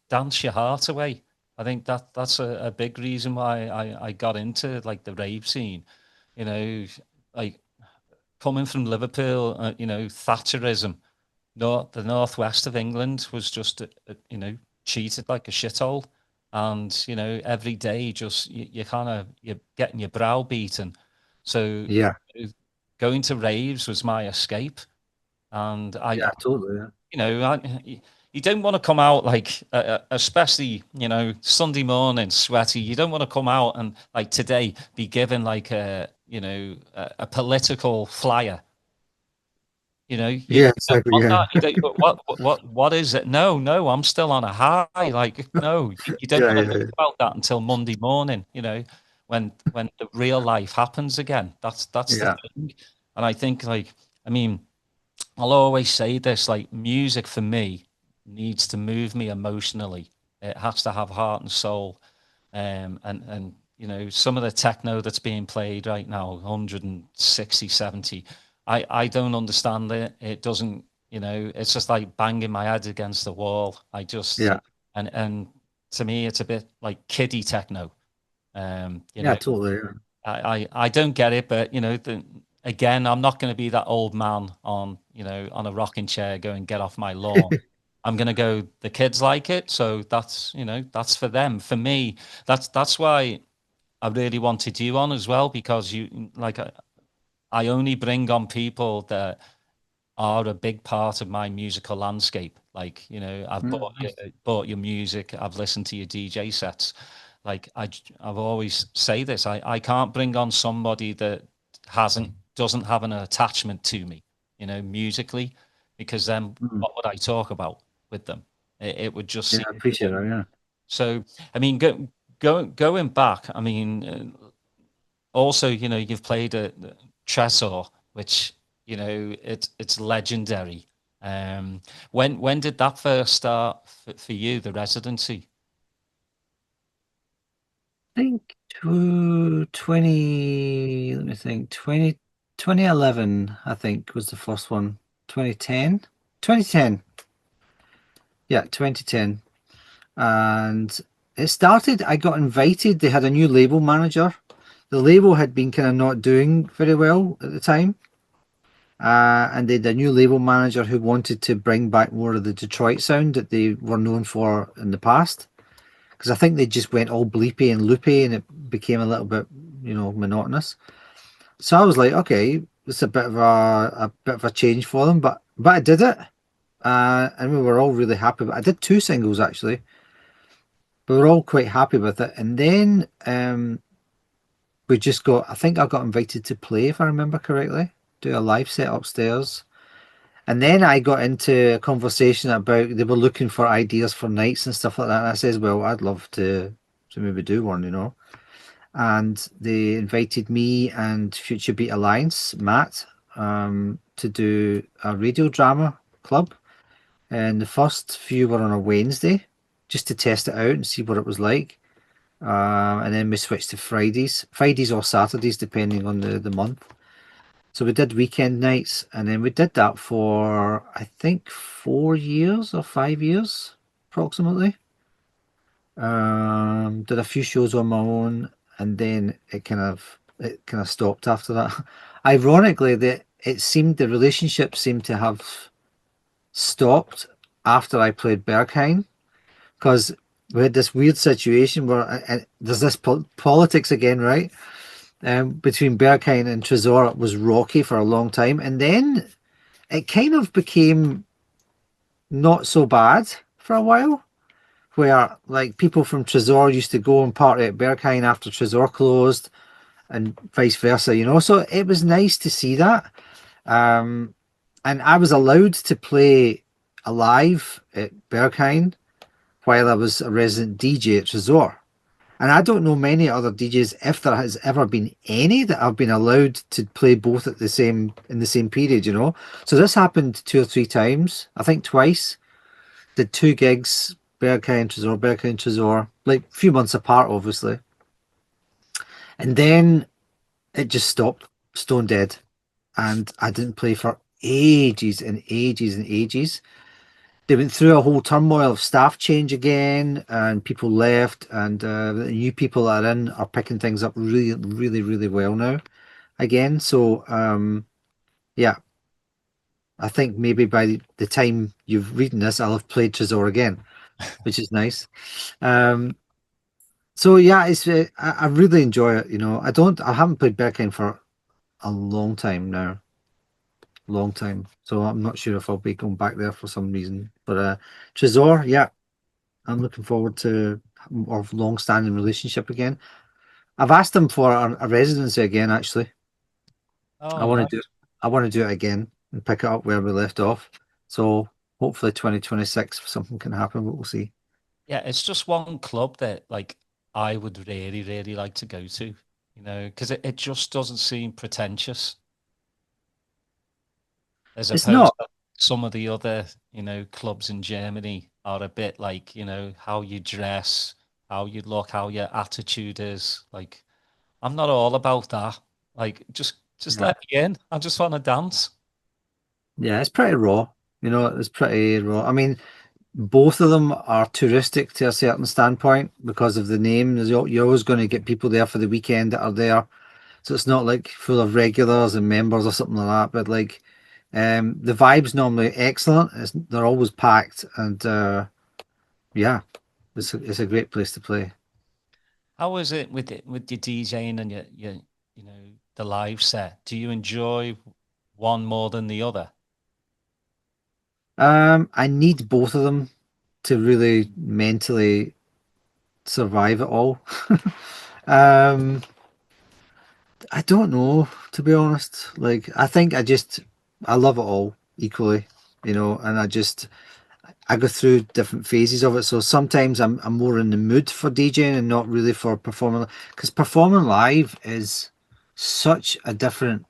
dance your heart away. I think that's a big reason why I got into like the rave scene, you know, like coming from Liverpool, Thatcherism, the northwest of England was just, treated like a shithole. And, every day just you're getting your brow beaten. So yeah, going to raves was my escape. And yeah, totally. Yeah, you don't want to come out like, especially, Sunday morning, sweaty. You don't want to come out and like today be given like a political flyer. You yeah, don't exactly. want Yeah, that. You don't, what is it? No, no, I'm still on a high. Like, no, you don't yeah, want to yeah, think about that until Monday morning, when the real life happens again. That's the yeah, thing. And I think like, I mean, I'll always say this, like music for me needs to move me emotionally. It has to have heart and soul. And some of the techno that's being played right now, 160, 70, I don't understand it. It doesn't, it's just like banging my head against the wall. I just yeah, and to me it's a bit like kiddie techno. Um, you yeah, know, totally. Yeah. I don't get it, but again, I'm not going to be that old man on a rocking chair going get off my lawn. I'm going to go. The kids like it, so that's for them. For me, that's why I really wanted you on as well, because I only bring on people that are a big part of my musical landscape. Like, I've Mm, nice. bought your music, I've listened to your DJ sets. Like I've always say this, I can't bring on somebody that doesn't have an attachment to me, musically, because then Mm, what would I talk about with them? It would just yeah, seem, I appreciate that. Yeah. so. I mean, going back, I mean, also, you've played at Tresor, which it's legendary. When did that first start for you, the residency? I think 20, let me think, 2011, I think was the first one. 2010? 2010. Yeah, 2010. And it started, I got invited. They had a new label manager. The label had been kind of not doing very well at the time. And they had a new label manager who wanted to bring back more of the Detroit sound that they were known for in the past. Because I think they just went all bleepy and loopy and it became a little bit, monotonous. So I was like, okay, it's a bit of a change for them, but I did it. And we were all really happy. I did two singles actually. We were all quite happy with it. And then we just got, I think I got invited to play, if I remember correctly, do a live set upstairs. And then I got into a conversation about they were looking for ideas for nights and stuff like that. And I says, well, I'd love to maybe do one. And they invited me and Future Beat Alliance, Matt, to do a radio drama club. And the first few were on a Wednesday, just to test it out and see what it was like. And then we switched to Fridays or Saturdays, depending on the month. So we did weekend nights, and then we did that for I think 4 years or 5 years, approximately. Did a few shows on my own, and then it kind of it kind of stopped after that. Ironically, the relationship seemed to have stopped after I played Berghain, because we had this weird situation where there's this politics again, right? Between Berghain and Tresor was rocky for a long time, and then it kind of became not so bad for a while, where like people from Tresor used to go and party at Berghain after Tresor closed, and vice versa, you know. So it was nice to see that. Um, and I was allowed to play alive at Berghain while I was a resident DJ at Tresor. And I don't know many other DJs, if there has ever been any, that have been allowed to play both at the same in the same period, you know. So this happened two or three times, I think twice. Did two gigs, Berghain, Tresor, like a few months apart, obviously. And then it just stopped, stone dead. And I didn't play for ages and ages and ages. They went through a whole turmoil of staff change again, and people left, and the new people that are in are picking things up really, really, really well now again. So, yeah, I think maybe by the time you've reading this, I'll have played Tresor again, which is nice. Um, so yeah, I really enjoy it. You know, I haven't played Berghain for a long time now, long time. So I'm not sure if I'll be going back there for some reason. But Tresor, yeah, I'm looking forward to our long-standing relationship again. I've asked him for a residency again. Actually, I Oh, want nice. to do I want to do it again and pick it up where we left off. So hopefully 2026 something can happen, but we'll see. Yeah, it's just one club that like I would really, really like to go to, because it just doesn't seem pretentious as It's opposed not. to some of the other, clubs in Germany are a bit like, how you dress, how you look, how your attitude is. Like, I'm not all about that. Like, just Yeah. let me in. I just want to dance. Yeah, it's pretty raw. You know, it's pretty raw. I mean, both of them are touristic to a certain standpoint because of the name. You're always going to get people there for the weekend that are there. So it's not like full of regulars and members or something like that. But like, the vibe's normally excellent. They're always packed, and yeah, it's a great place to play. How is it with your DJing and the live set? Do you enjoy one more than the other? I need both of them to really mentally survive it all. um, I don't know, to be honest. Like, I think I love it all equally, you know, and I go through different phases of it. So sometimes I'm more in the mood for DJing and not really for performing, because performing live is such a different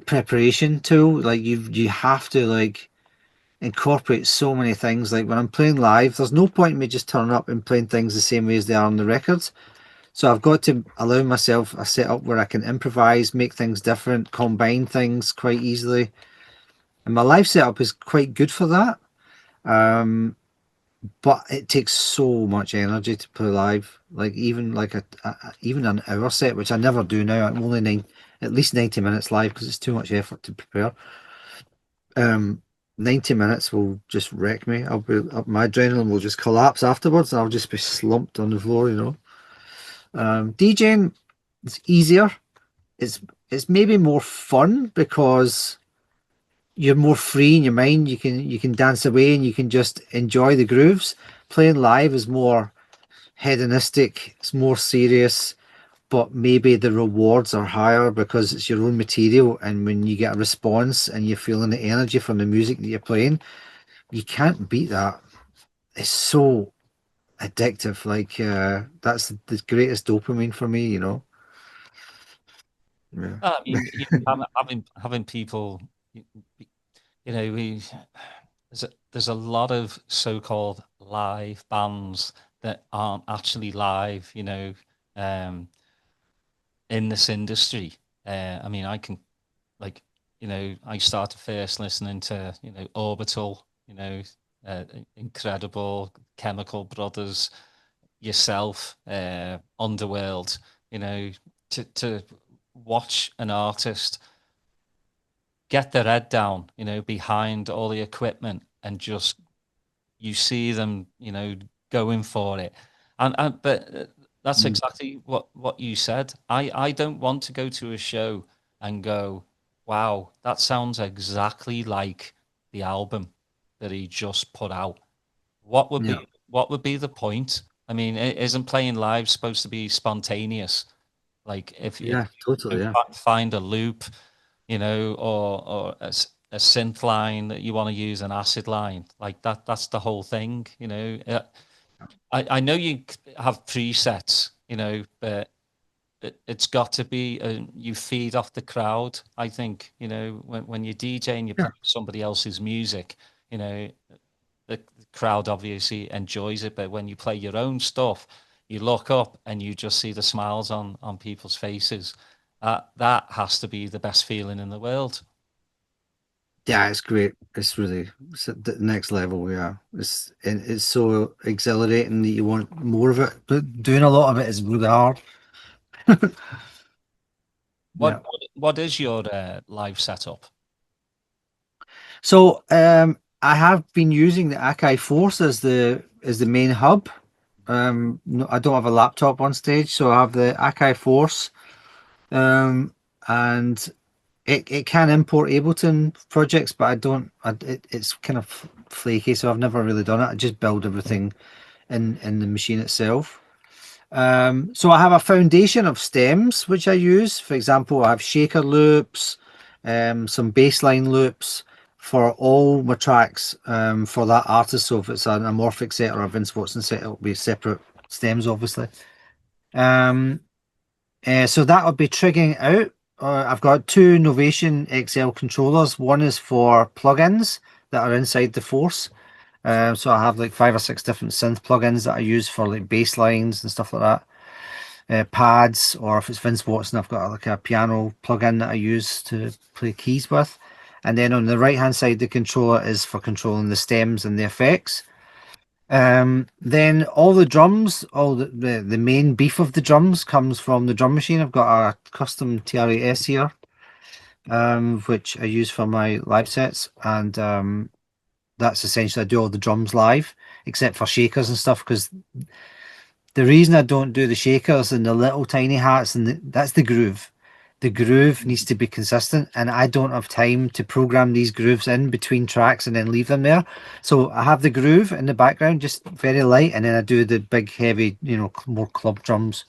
preparation tool. Like you have to like incorporate so many things. Like when I'm playing live, there's no point in me just turning up and playing things the same way as they are on the records. So I've got to allow myself a setup where I can improvise, make things different, combine things quite easily. And my live setup is quite good for that. Um, but it takes so much energy to play live. Like even like even an hour set, which I never do now. I'm only at least 90 minutes live because it's too much effort to prepare. Um, 90 minutes will just wreck me. My adrenaline will just collapse afterwards, and I'll just be slumped on the floor. You know, DJing is easier. It's it's maybe more fun because you're more free in your mind. You can dance away and you can just enjoy the grooves. Playing live is more hedonistic. It's more serious, but maybe the rewards are higher because it's your own material. And when you get a response and you're feeling the energy from the music that you're playing, you can't beat that. It's so addictive. Like that's the greatest dopamine for me. You know. Yeah. I mean, having people, you we there's a lot of so-called live bands that aren't actually live, um, in this industry. I mean, I can like, I started first listening to, Orbital, uh, Incredible, Chemical Brothers, yourself, Underworld, you know. to watch an artist get their head down, behind all the equipment, and just you see them, going for it. But that's Mm. exactly what you said. I don't want to go to a show and go, wow, that sounds exactly like the album that he just put out. What would Yeah, be the point? I mean, isn't playing live supposed to be spontaneous? Like if yeah, totally, yeah. find a loop, or a synth line that you want to use, an acid line, like that's the whole thing. I know you have presets, but it's got to be you feed off the crowd. I think, when you DJ and you Yeah. play somebody else's music, you know the crowd obviously enjoys it, but when you play your own stuff, you look up and you just see the smiles on people's faces. That has to be the best feeling in the world. Yeah, it's great. It's at the next level. Yeah, it's so exhilarating that you want more of it, but doing a lot of it is really hard. Yeah. What is your live setup? So I have been using the Akai Force as the main hub. No, I don't have a laptop on stage, so I have the Akai Force, and it can import Ableton projects, but I don't. It's kind of flaky, so I've never really done it. I just build everything in the machine itself. So I have a foundation of stems which I use. For example, I have shaker loops, some bassline loops for all my tracks for that artist. So if it's an Amorphic set or a Vince Watson set, it'll be separate stems, obviously. Um, so that will be triggering out. I've got two Novation XL controllers. One is for plugins that are inside the Force. So I have like 5 or 6 different synth plugins that I use for like bass lines and stuff like that. Pads, or if it's Vince Watson, I've got like a piano plugin that I use to play keys with. And then on the right hand side, the controller is for controlling the stems and the effects. Then all the drums, all the main beef of the drums comes from the drum machine. I've got a custom TRAS here, which I use for my live sets, and that's essentially I do all the drums live, except for shakers and stuff, because the reason I don't do the shakers and the little tiny hats and that's the groove. The groove needs to be consistent, and I don't have time to program these grooves in between tracks and then leave them there. So I have the groove in the background, just very light, and then I do the big, heavy, more club drums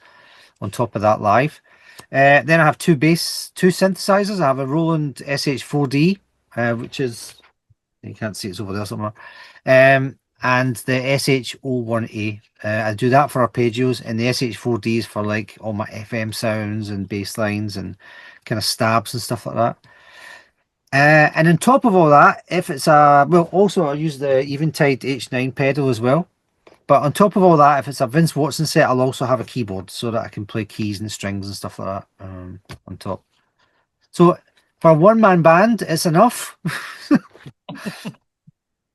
on top of that live. Then I have two synthesizers. I have a Roland SH4D, which is you can't see it's over there somewhere. And the SH01A. I do that for arpeggios, and the SH4D is for like all my FM sounds and bass lines and kind of stabs and stuff like that. And on top of all that, if it's also I use the Eventide H9 pedal as well. But on top of all that, if it's a Vince Watson set, I'll also have a keyboard so that I can play keys and strings and stuff like that on top. So for a one-man band, it's enough.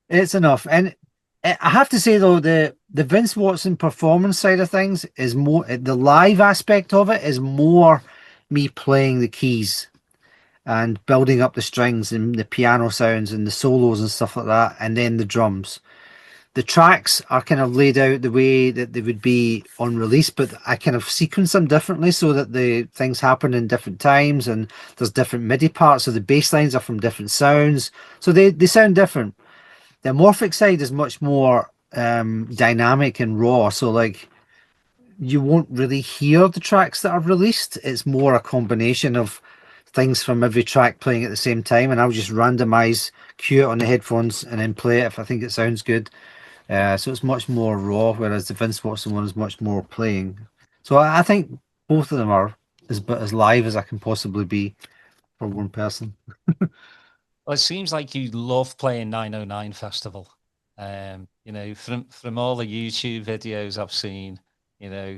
It's enough. And I have to say though, the Vince Watson performance side of things is more the live aspect of it is more me playing the keys and building up the strings and the piano sounds and the solos and stuff like that, and then the drums. The tracks are kind of laid out the way that they would be on release, but I kind of sequence them differently so that the things happen in different times, and there's different MIDI parts, so the bass lines are from different sounds, so they sound different. The Amorphic side is much more dynamic and raw, so like you won't really hear the tracks that are released. It's more a combination of things from every track playing at the same time, and I'll just randomize, cue it on the headphones, and then play it if I think it sounds good. So it's much more raw, whereas the Vince Watson one is much more playing. So I think both of them are as live as I can possibly be for one person. Well, it seems like you love playing 909 Festival. From all the YouTube videos I've seen, you know,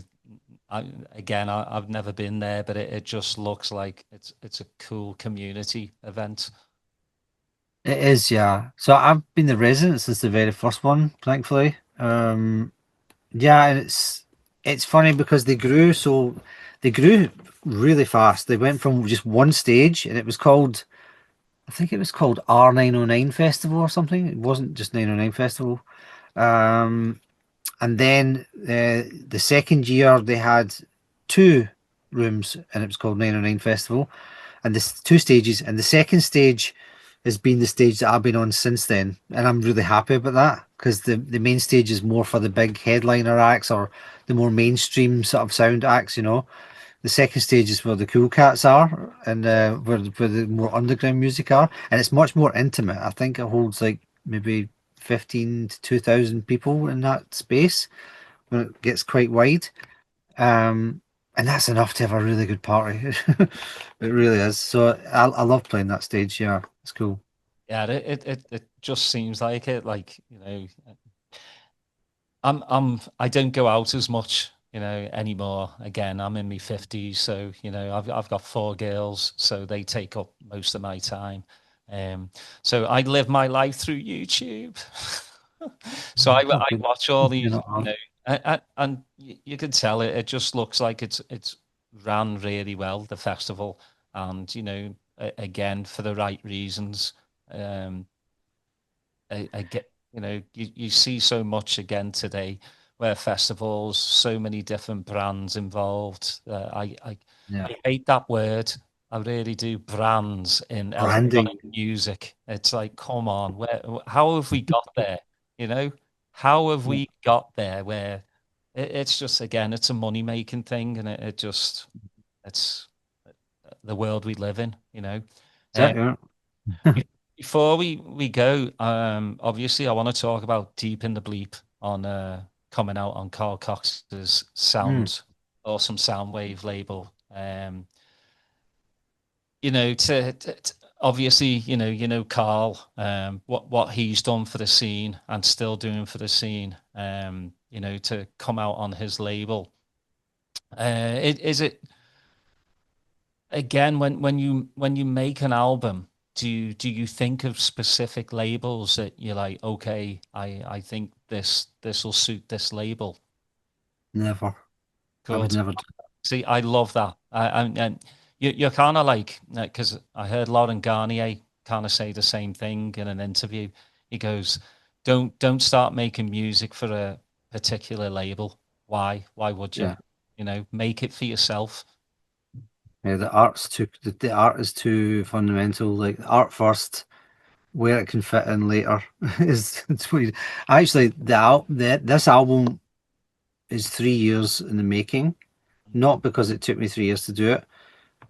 I've never been there, but it just looks like it's a cool community event. It is, yeah. So I've been the resident since the very first one, thankfully. Yeah, and it's funny because they grew really fast. They went from just one stage, and it was called, I think it was called R909 Festival or something. It wasn't just 909 Festival. Um, and then the second year they had two rooms, and it was called 909 Festival, and this two stages. And the second stage has been the stage that I've been on since then, and I'm really happy about that because the main stage is more for the big headliner acts or the more mainstream sort of sound acts, you know. The second stage is where the cool cats are, and where the more underground music are, and it's much more intimate. I think it holds like maybe 15 to 2,000 people in that space when it gets quite wide. And that's enough to have a really good party. It really is. So I love playing that stage. Yeah, it's cool. Yeah, it just seems like it. Like, I don't go out as much, anymore. Again, I'm in my 50s, so I've got four girls, so they take up most of my time. So I live my life through YouTube. So Oh, I good. watch all You're these, not hard. and you can tell it. It just looks like it's ran really well, the festival, and again, for the right reasons. Um, I get, you see so much again today where festivals, so many different brands involved. Yeah. I hate that word. I really do. Brands in Branding. electronic music. It's like, come on, how have we got there? You know, how have Yeah. we got there where it's just, again, it's a money making thing, and it's the world we live in, Is Um, that, yeah. before we go, obviously I want to talk about Deep in the Bleep on coming out on Carl Cox's Mm, awesome Soundwave label. Obviously, Carl, what he's done for the scene and still doing for the scene. To come out on his label. Is it again when you make an album, do you think of specific labels that you're like, okay, I think this will suit this label? never. I would Good. never do. See, I love that. And you're kind of like, because I heard Lauren Garnier kind of say the same thing in an interview. He goes, don't start making music for a particular label. Why would you? Yeah. Make it for yourself. Yeah, the art is too fundamental. Like art first, where it can fit in later is it's weird. Actually, this album is 3 years in the making. Not because it took me 3 years to do it,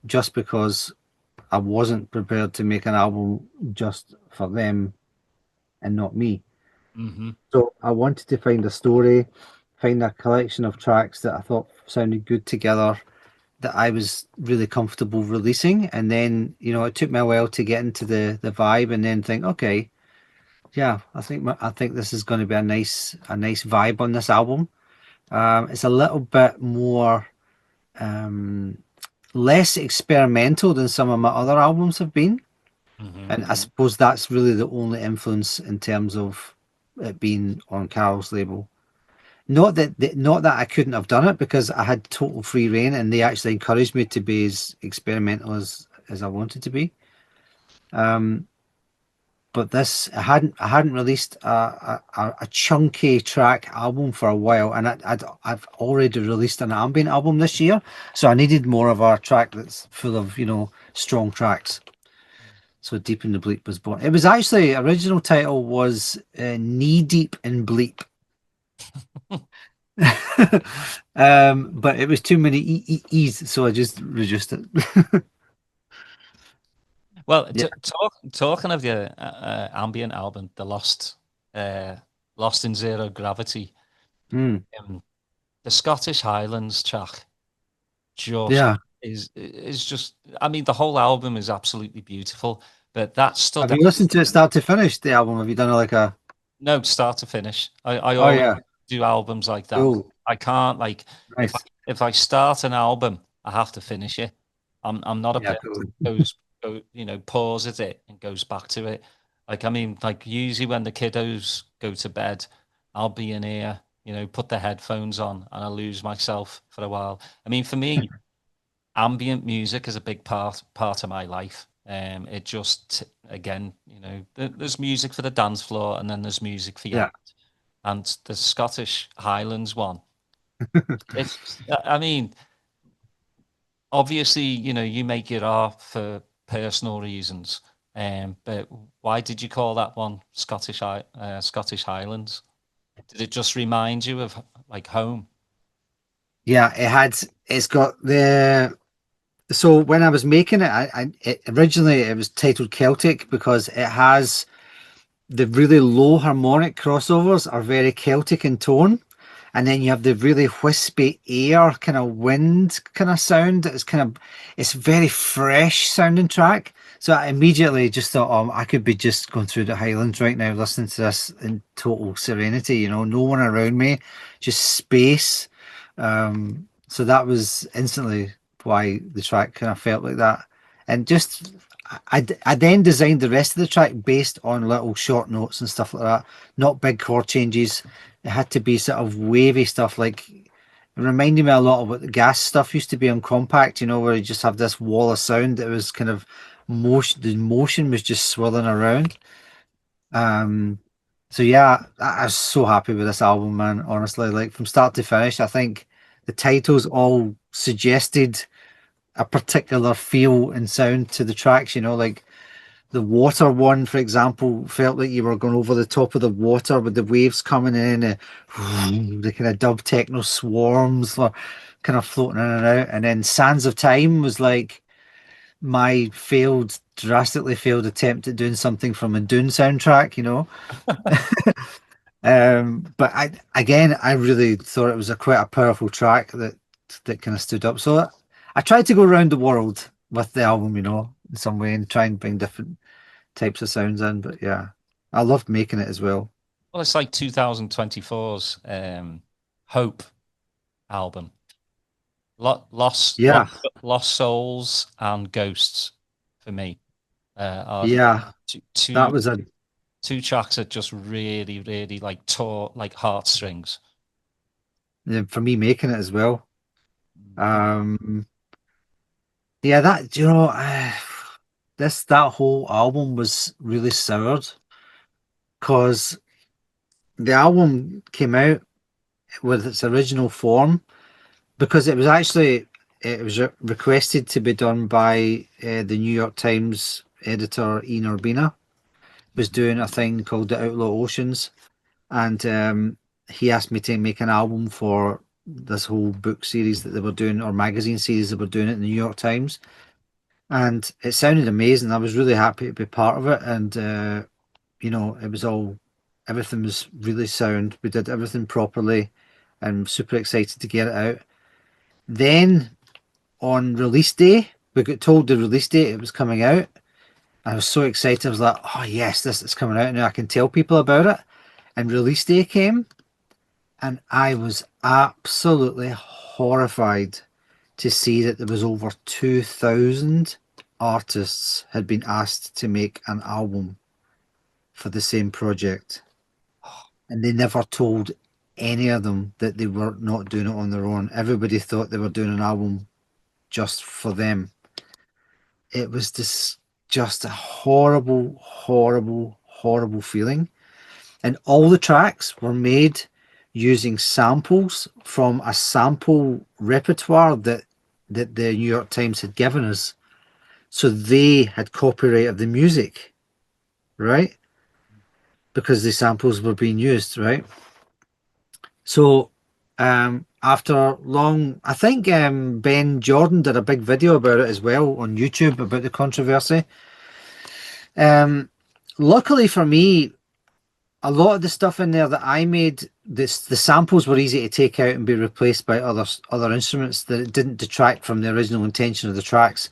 just because I wasn't prepared to make an album just for them and not me. Hmm. So I wanted to find a story, find a collection of tracks that I thought sounded good together, that I was really comfortable releasing. And then, it took me a while to get into the vibe and then think, okay, yeah, I think this is going to be a nice vibe on this album. It's a little bit more um, less experimental than some of my other albums have been. Hmm. And I suppose that's really the only influence in terms of it being on Carol's label. Not that I couldn't have done it because I had total free reign and they actually encouraged me to be as experimental as I wanted to be. Um, but this I hadn't released a chunky track album for a while, and I've already released an ambient album this year, so I needed more of a track that's full of strong tracks. So Deep in the Bleep was born. It was actually original title was Knee Deep in Bleep. But it was too many E's, so I just reduced it. Well, Yeah. talking of your ambient album, Lost in Zero Gravity, Mm. um, the Scottish Highlands track just Yeah. is just. I mean, the whole album is absolutely beautiful, but that stood Have out. you listened to it start to finish, the album? Have you done like a? No, start to finish. I Oh always yeah. do albums like that. Cool. I can't like Nice. if I start an album, I have to finish it. I'm not a Yeah, person cool. who pauses it and goes back to it. Like, I mean, like usually when the kiddos go to bed, I'll be in here, put the headphones on and I lose myself for a while. I mean, for me, ambient music is a big part of my life. It just, again, there's music for the dance floor, and then there's music for you. Yeah. And the Scottish Highlands one, I mean, obviously, you make it art for personal reasons. But why did you call that one Scottish Highlands? Did it just remind you of like home? Yeah, it's got the so when I was making it, originally it was titled Celtic because it has the really low harmonic crossovers are very Celtic in tone. And then you have the really wispy air kind of wind kind of sound. It's very fresh sounding track. So I immediately just thought, I could be just going through the Highlands right now, listening to this in total serenity, no one around me, just space. So that was instantly why the track kind of felt like that. And just, I then designed the rest of the track based on little short notes and stuff like that, not big chord changes. It had to be sort of wavy stuff, like it reminded me a lot of what the gas stuff used to be on Compact, where you just have this wall of sound that was kind of motion, the motion was just swirling around. So yeah, I was so happy with this album, man. Honestly, like from start to finish, I think the titles all suggested a particular feel and sound to the tracks, like the water one, for example, felt like you were going over the top of the water with the waves coming in, the kind of dub techno swarms were kind of floating in and out. And then Sands of Time was like my drastically failed attempt at doing something from a Dune soundtrack. But I really thought it was quite a powerful track that kind of stood up. So I tried to go around the world with the album, in some way and try and bring different types of sounds in. But yeah, I loved making it as well. Well, it's like 2024's Hope album. Lost, Yeah, lost souls and ghosts for me are yeah, that two was two tracks that just really, really like tore like heartstrings. for me making it as well. Um, yeah, that whole album was really soured because the album came out with its original form because it was requested to be done by the New York Times editor Ian Urbina, was doing a thing called the Outlaw Oceans, and he asked me to make an album for this whole book series that they were doing, or magazine series that were doing it in the New York Times, and it sounded amazing. I was really happy to be part of it, and it was everything was really sound. We did everything properly. I'm super excited to get it out. Then on release day, we got told the release date it was coming out. I was so excited. I was like, oh yes, this is coming out now. I can tell people about it. And release day came, and I was absolutely horrified to see that there was over 2,000 artists had been asked to make an album for the same project. And they never told any of them that they were not doing it on their own. Everybody thought they were doing an album just for them. It was just a horrible, horrible, horrible feeling. And all the tracks were made using samples from a sample repertoire that the New York Times had given us. So they had copyright of the music, right? Because the samples were being used, right? So after long, I think Ben Jordan did a big video about it as well on YouTube about the controversy. Luckily for me, a lot of the stuff in there that I made, the samples were easy to take out and be replaced by other instruments, that it didn't detract from the original intention of the tracks.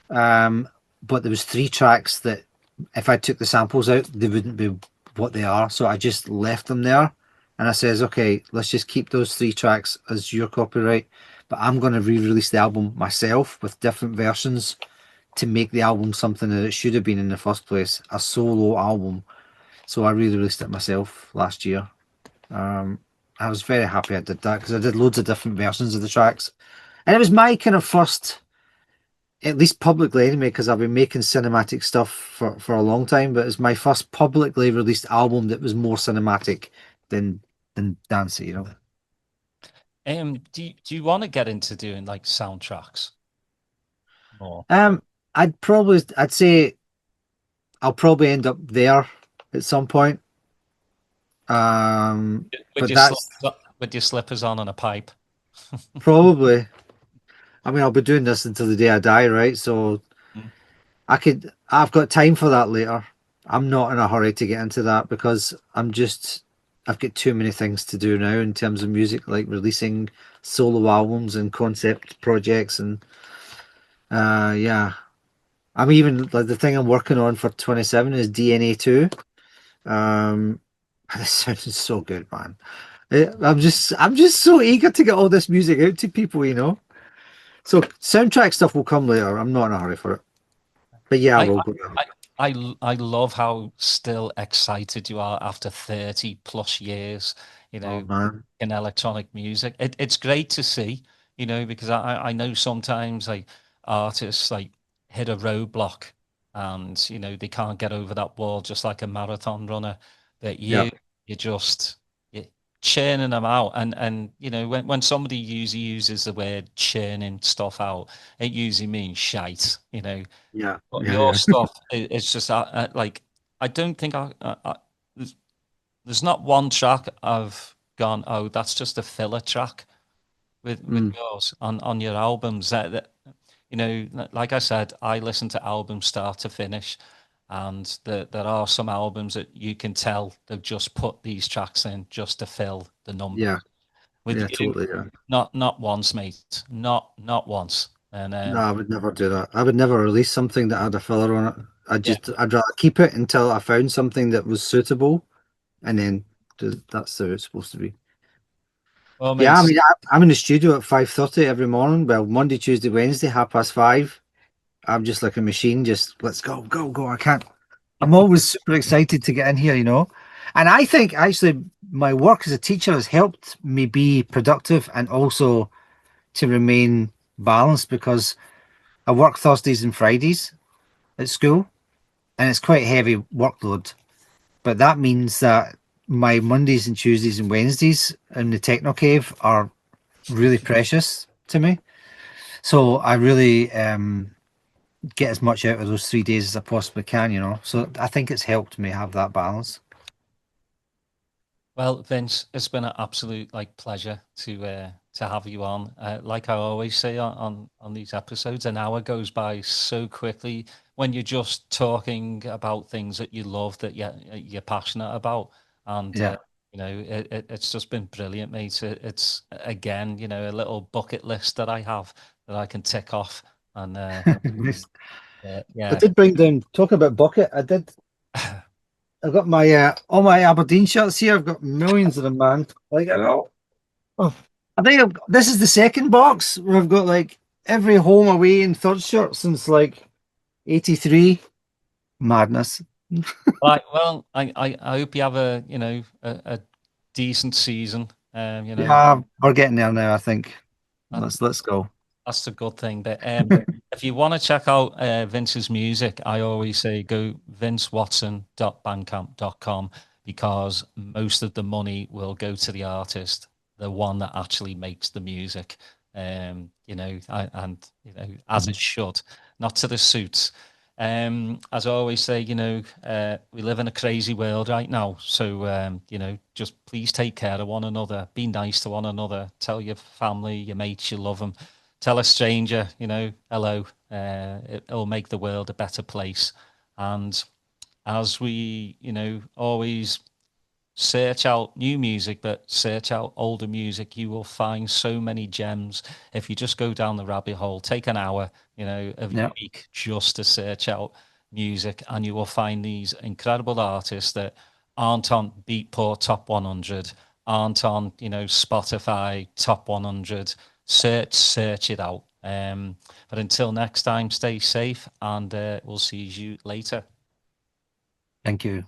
But there was 3 tracks that if I took the samples out, they wouldn't be what they are. So I just left them there. And I says, okay, let's just keep those 3 tracks as your copyright. But I'm going to re-release the album myself with different versions to make the album something that it should have been in the first place, a solo album. So I re-released it myself last year. I was very happy I did that because I did loads of different versions of the tracks. And it was my kind of first at least publicly anyway, because I've been making cinematic stuff for a long time, but it's my first publicly released album that was more cinematic than dancey, you know. Do you want to get into doing like soundtracks more? I'd say I'll probably end up there at some point. With But your that's with your slippers on and a pipe. probably, I mean, I'll be doing this until the day I die, right? So Mm. I've got time for that later. I'm not in a hurry to get into that because I've got too many things to do now in terms of music, like releasing solo albums and concept projects. And yeah, I'm even like the thing I'm working on for 27 is DNA 2. Um, this sounds so good, man. I'm just so eager to get all this music out to people, you know. So soundtrack stuff will come later. I'm not in a hurry for it. But yeah, I I, will go down. I love how still excited you are after 30 plus years, Oh man. in electronic music. It's great to see, because I know sometimes like artists like hit a roadblock and, they can't get over that wall just like a marathon runner. But Yeah. you're just you're churning them out. And when somebody usually uses the word churning stuff out, it usually means shite, Yeah. but Yeah. your Yeah. stuff is just like I don't think there's, there's not one track I've gone, oh, that's just a filler track with Mm, yours on your albums. Like I said, I listen to albums start to finish, and there are some albums that you can tell they've just put these tracks in just to fill the numbers. yeah. With Yeah. you, Totally. Yeah. not once, mate, not once. And No, I would never do that. I would never release something that had a filler on it. yeah, I'd rather keep it until I found something that was suitable, and then that's the way it's supposed to be. well, Yeah, I mate. mean, I'm in the studio at 5:30 every morning. Well, Monday, Tuesday, Wednesday, 5:30. I'm just like a machine. Just let's go, go, go. I can't. I'm always super excited to get in here, you know. And I think actually my work as a teacher has helped me be productive and also to remain balanced because I work Thursdays and Fridays at school and it's quite heavy workload. But that means that my Mondays and Tuesdays and Wednesdays in the Techno Cave are really precious to me. So I really get as much out of those 3 days as I possibly can, you know. So I think it's helped me have that balance. Well, Vince, it's been an absolute pleasure to have you on. Like I always say on these episodes, an hour goes by so quickly when you're just talking about things that you love, that you're passionate about, and Yeah. it's just been brilliant, mate. It's again, a little bucket list that I have that I can tick off, and Nice. I yeah. did bring down talk about bucket. I've got my all my Aberdeen shirts here. I've got millions of them, man. Like I know. Oh, I think this is the second box where I've got like every home away and third shirt since like '83. Madness. Right. Well, I hope you have a decent season. Yeah, we're getting there now, I think. that, Let's go. that's a good thing. But if you want to check out Vince's music, I always say go vincewatson.bandcamp.com, because most of the money will go to the artist, the one that actually makes the music. As it should, not to the suits. As I always say, we live in a crazy world right now. So, just please take care of one another. Be nice to one another. Tell your family, your mates, you love them. Tell a stranger, hello. It'll make the world a better place. And as we, always search out new music, but search out older music, you will find so many gems. If you just go down the rabbit hole, take an hour, of your Yeah. week just to search out music, and you will find these incredible artists that aren't on Beatport Top 100, aren't on, Spotify Top 100. Search it out. But until next time, stay safe, and we'll see you later. Thank you.